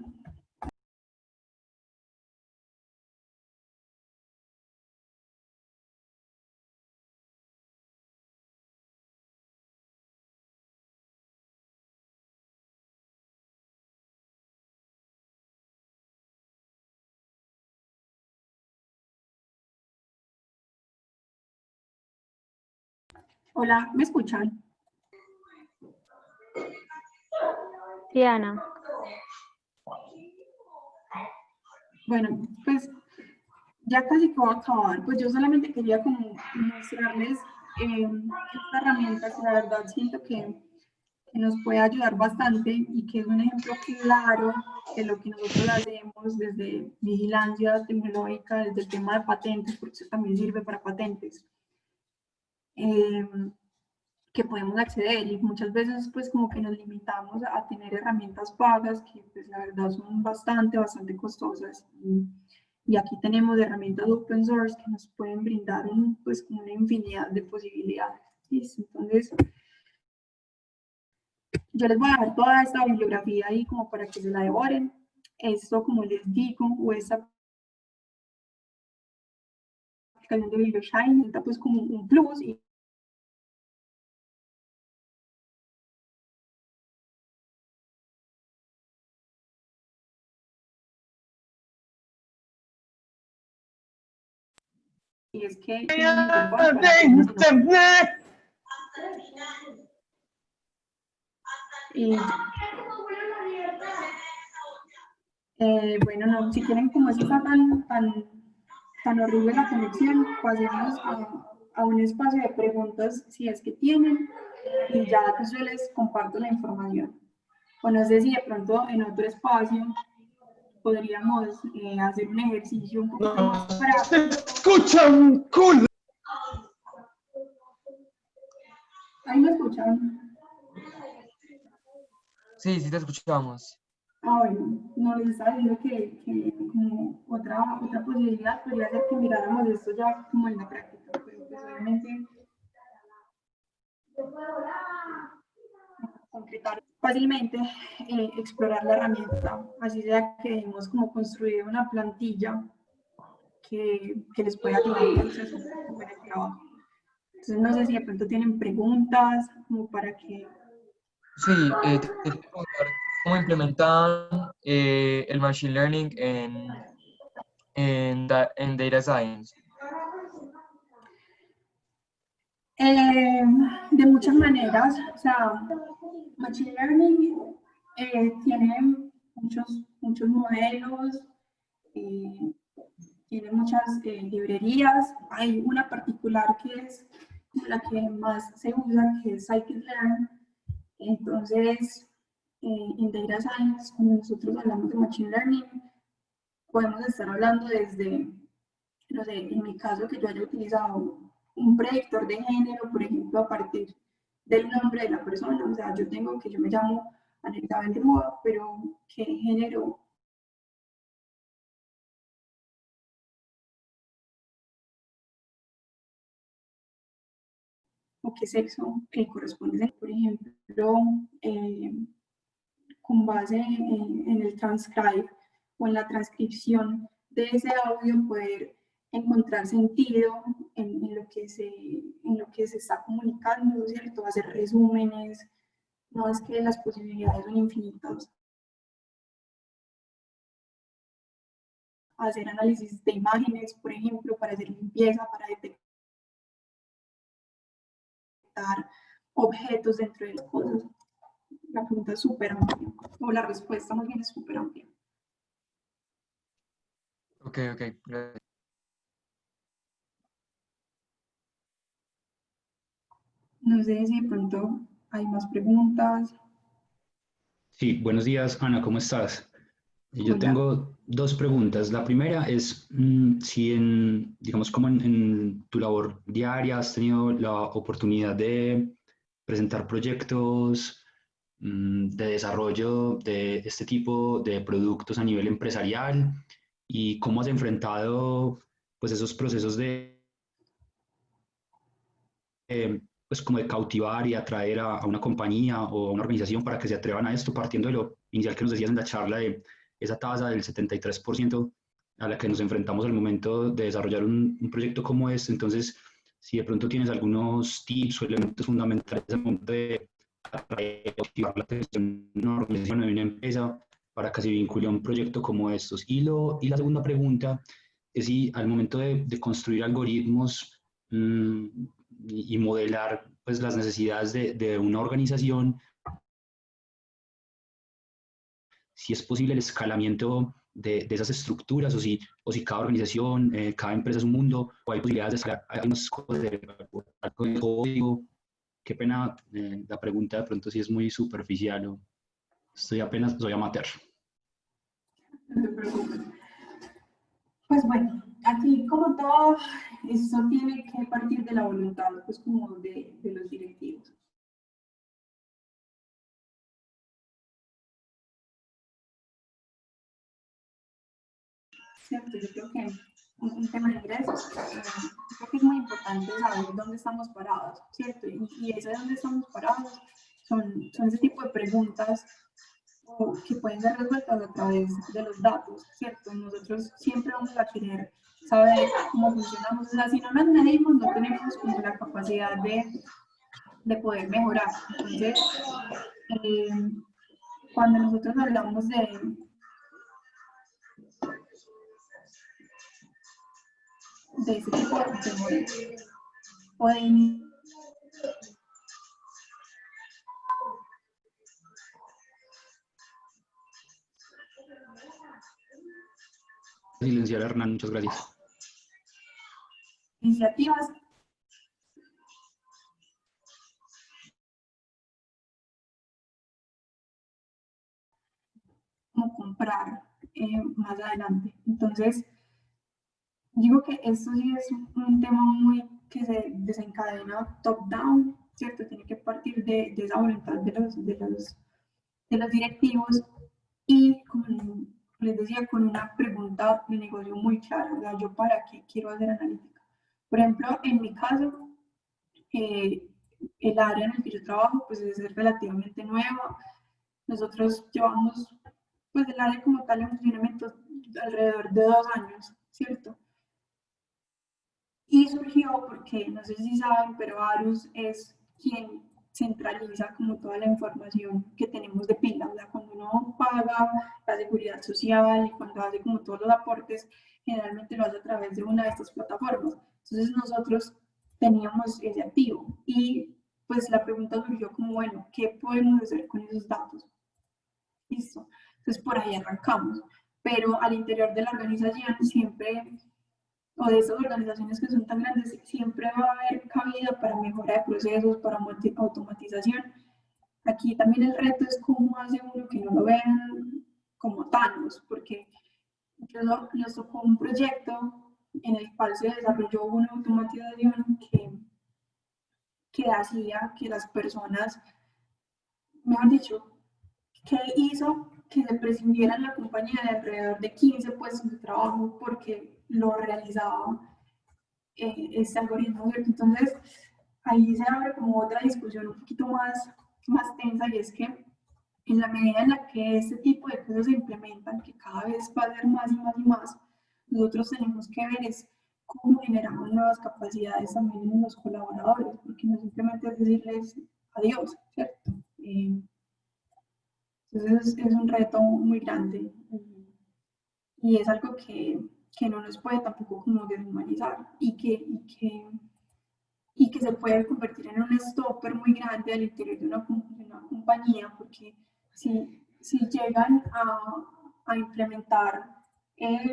Hola, ¿me escuchan? Sí, Ana. Bueno, pues ya casi que voy a acabar. Pues yo solamente quería como mostrarles esta herramienta que la verdad siento que nos puede ayudar bastante y que es un ejemplo claro de lo que nosotros hacemos desde vigilancia tecnológica, desde el tema de patentes, porque eso también sirve para patentes, que podemos acceder y muchas veces pues como que nos limitamos a tener herramientas pagas que pues la verdad son bastante costosas y aquí tenemos herramientas open source que nos pueden brindar pues como una infinidad de posibilidades. ¿Listo? Entonces, yo les voy a dejar toda esta bibliografía ahí como para que se la devoren. Esto, como les digo, o esta aplicación de BiblioShine, pues como un plus y es que tiene un interfaz para Internet. y bueno, no, si quieren como eso está tan horrible la conexión, pasemos a un espacio de preguntas si es que tienen y ya pues yo les comparto la información. O no sé si de pronto en otro espacio podríamos hacer un ejercicio un poquito más práctico. Escuchan, cool. Ahí me escuchan. Sí, sí te escuchamos. Bueno, no les estaba diciendo que como otra posibilidad podría ser que miráramos esto ya como en la práctica, pero pues obviamente concretar fácilmente, explorar la herramienta, así sea que debemos como construir una plantilla que les pueda ayudar en el proceso o en el trabajo. Entonces no sé si de pronto tienen preguntas como para que... Sí, te quería preguntar cómo implementan el Machine Learning en Data Science. De muchas maneras, o sea, Machine Learning tiene muchos modelos, eh, tiene muchas librerías. Hay una particular que es como la que más se usa, que es Scikit-learn. Entonces, en Data Science, cuando nosotros hablamos de Machine Learning, podemos estar hablando desde, no sé, en mi caso que yo haya utilizado un predictor de género, por ejemplo, a partir del nombre de la persona. O sea, yo me llamo Anelda Rúa, pero ¿qué género o qué sexo corresponde? Por ejemplo, con base en el transcribe o en la transcripción de ese audio, poder encontrar sentido en lo que se está comunicando, ¿cierto? Hacer resúmenes, no es que las posibilidades son infinitas. Hacer análisis de imágenes, por ejemplo, para hacer limpieza, para detectar objetos dentro de las cosas. La pregunta es súper amplia, o la respuesta más bien es súper amplia. Ok, gracias. No sé si de pronto hay más preguntas. Sí, buenos días, Ana, ¿cómo estás? Yo Hola. tengo dos preguntas. La primera es si digamos, como en tu labor diaria has tenido la oportunidad de presentar proyectos de desarrollo de este tipo de productos a nivel empresarial y cómo has enfrentado pues esos procesos de pues como de cautivar y atraer a una compañía o a una organización para que se atrevan a esto, partiendo de lo inicial que nos decías en la charla de esa tasa del 73% a la que nos enfrentamos al momento de desarrollar un proyecto como este. Entonces, si de pronto tienes algunos tips o elementos fundamentales al momento de atraer o activar la atención de una organización o de una empresa para que se vincule a un proyecto como estos. Y la segunda pregunta es si al momento de construir algoritmos y modelar pues, las necesidades de una organización, si es posible el escalamiento de esas estructuras o si cada organización, cada empresa es un mundo o hay posibilidades de escalar algunas cosas de código. Qué pena, la pregunta de pronto sí es muy superficial o soy amateur. No te preocupes. Pues bueno, aquí como todo, eso tiene que partir de la voluntad, pues como de los directivos. Cierto, yo creo que un tema de ingresos, creo que es muy importante saber dónde estamos parados, ¿cierto? Y ese dónde estamos parados son ese tipo de preguntas que pueden ser resueltas a través de los datos, ¿cierto? Nosotros siempre vamos a querer saber cómo funcionamos, o sea, si no nos medimos, no tenemos como la capacidad de poder mejorar. Entonces, eh, cuando nosotros hablamos de ese tipo de modelos, o de Silenciar a Hernán, muchas gracias. iniciativas, como comprar más adelante. Entonces, digo que esto sí es un tema muy que se desencadena top-down, ¿cierto? Tiene que partir de esa voluntad de los directivos y les decía, con una pregunta de negocio muy clara, o sea, yo para qué quiero hacer analítica. Por ejemplo, en mi caso, el área en el que yo trabajo pues es relativamente nueva. Nosotros llevamos pues el área como tal en funcionamiento alrededor de 2 años, ¿cierto? Y surgió porque, no sé si saben, pero Arus es quien centraliza como toda la información que tenemos de pila. O sea, cuando uno paga la seguridad social y cuando hace como todos los aportes, generalmente lo hace a través de una de estas plataformas. Entonces nosotros teníamos ese activo y pues la pregunta surgió como, bueno, ¿qué podemos hacer con esos datos? Listo. Entonces por ahí arrancamos. Pero al interior de la organización siempre o de estas organizaciones que son tan grandes, siempre va a haber cabida para mejora de procesos, para automatización. Aquí también el reto es cómo hace uno que no lo vean como Thanos, porque nos tocó un proyecto en el cual se desarrolló una automatización que hacía que las personas, mejor dicho, que hizo que se prescindiera en la compañía de alrededor de 15 puestos de trabajo porque lo realizaba este algoritmo, ¿cierto? Entonces, ahí se abre como otra discusión un poquito más tensa y es que en la medida en la que este tipo de cosas se implementan, que cada vez va a ser más y más y más, nosotros tenemos que ver es cómo generamos nuevas capacidades también en los colaboradores, porque no simplemente es decirles adiós, ¿cierto? Entonces es un reto muy grande y es algo que no nos puede tampoco como deshumanizar y que se puede convertir en un stopper muy grande al interior de una compañía, porque si llegan a implementar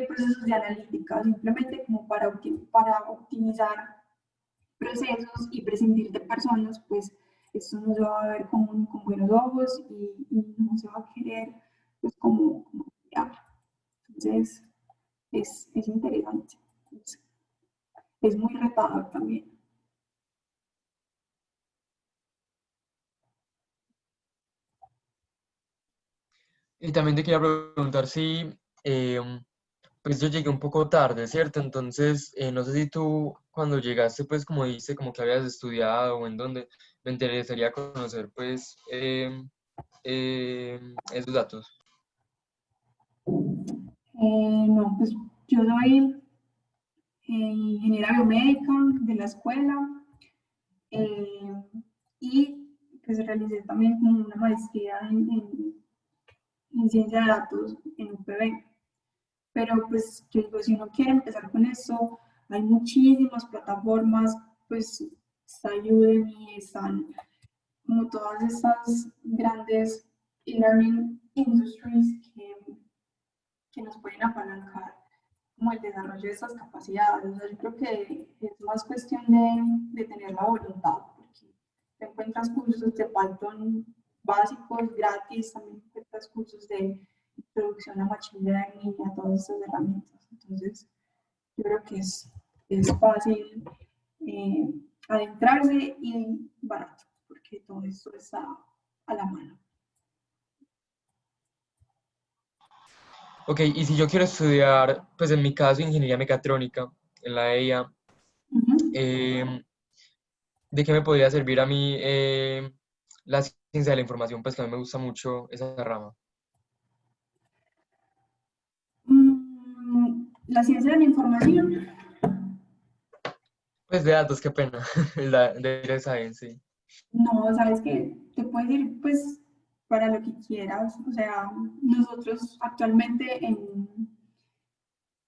procesos de analítica simplemente como para optimizar procesos y prescindir de personas, pues esto no se va a ver con buenos ojos y no se va a querer pues como crear. Entonces es interesante, es muy retador también. Y también te quería preguntar si, pues yo llegué un poco tarde, ¿cierto? Entonces, no sé si tú cuando llegaste, pues como dices, como que habías estudiado o en dónde, me interesaría conocer, pues, esos datos. No, pues yo soy ingeniera biomédica de la escuela eh, y pues realicé también como una maestría en ciencia de datos en UPB. Pero pues yo digo, si uno quiere empezar con eso, hay muchísimas plataformas, pues está Udemy, están como todas estas grandes e-learning industries que nos pueden apalancar como el desarrollo de estas capacidades. O sea, yo creo que es más cuestión de tener la voluntad, porque te encuentras cursos de Python básicos, gratis, también encuentras cursos de introducción a Machine Learning y a todas estas herramientas. Entonces, yo creo que es fácil eh, adentrarse y barato, porque todo esto está a la mano. Ok, y si yo quiero estudiar, pues en mi caso, ingeniería mecatrónica en la EIA, ¿de qué me podría servir a mí la ciencia de la información? Pues que a mí me gusta mucho esa rama. La ciencia de la información. Pues de datos, qué pena, de data science, sí. No, sabes que te puedes ir pues para lo que quieras. O sea, nosotros actualmente en,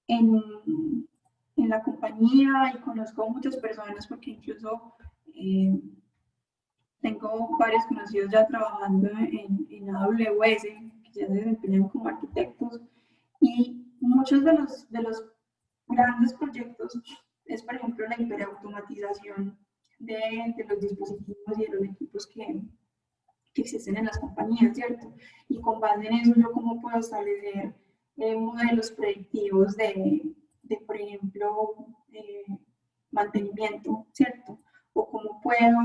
en la compañía y conozco muchas personas porque incluso eh, tengo varios conocidos ya trabajando en AWS, que ya se desempeñan como arquitectos y muchos de los grandes proyectos es, por ejemplo, la hiperautomatización de los dispositivos y de los equipos que existen en las compañías, ¿cierto? Y con base en eso, yo cómo puedo establecer modelos predictivos por ejemplo, mantenimiento, ¿cierto? O cómo puedo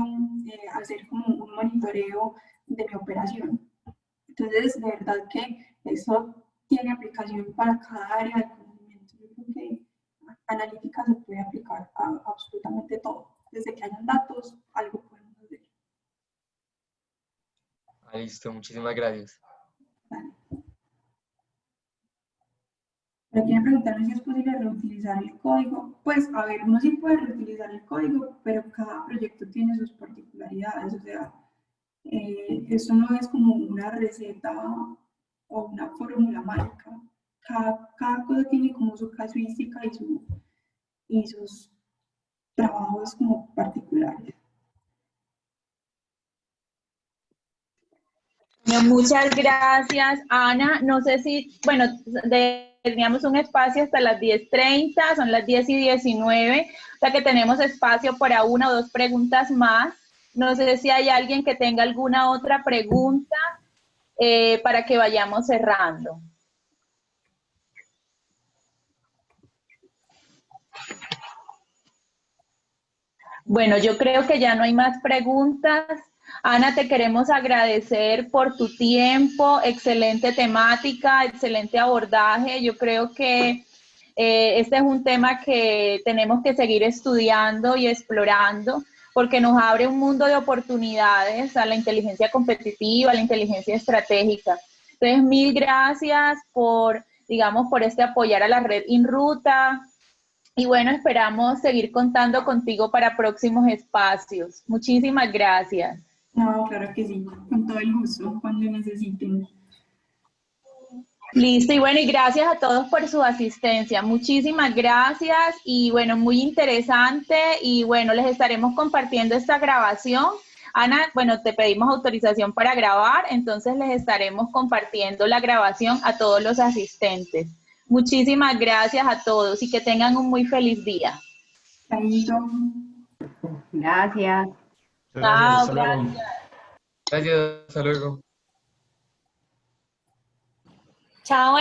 hacer como un monitoreo de mi operación. Entonces, de verdad que eso tiene aplicación para cada área del conocimiento. Yo creo que analítica se puede aplicar a absolutamente todo. Desde que hayan datos, algo podemos hacer. Ah, listo, muchísimas gracias. Vale. Me quieren preguntar si es posible reutilizar el código. Pues, a ver, uno sí puede reutilizar el código, pero cada proyecto tiene sus particularidades. O sea, eso no es como una receta o una fórmula mágica. Cada cosa tiene como su casuística y sus trabajos como particulares. Bueno, muchas gracias, Ana. No sé si, bueno, teníamos un espacio hasta las 10:30, son las 10:19, o sea que tenemos espacio para una o dos preguntas más. No sé si hay alguien que tenga alguna otra pregunta para que vayamos cerrando. Bueno, yo creo que ya no hay más preguntas. Ana, te queremos agradecer por tu tiempo, excelente temática, excelente abordaje. Yo creo que este es un tema que tenemos que seguir estudiando y explorando porque nos abre un mundo de oportunidades a la inteligencia competitiva, a la inteligencia estratégica. Entonces, mil gracias por, digamos, por apoyar a la red InRuta. Y bueno, esperamos seguir contando contigo para próximos espacios. Muchísimas gracias. No, claro que sí, con todo el gusto, cuando necesiten. Listo, y bueno, y gracias a todos por su asistencia. Muchísimas gracias y bueno, muy interesante y bueno, les estaremos compartiendo esta grabación. Ana, bueno, te pedimos autorización para grabar, entonces les estaremos compartiendo la grabación a todos los asistentes. Muchísimas gracias a todos y que tengan un muy feliz día. Chaito. Gracias. Gracias, Chao, hasta luego. Gracias, hasta luego. Chao.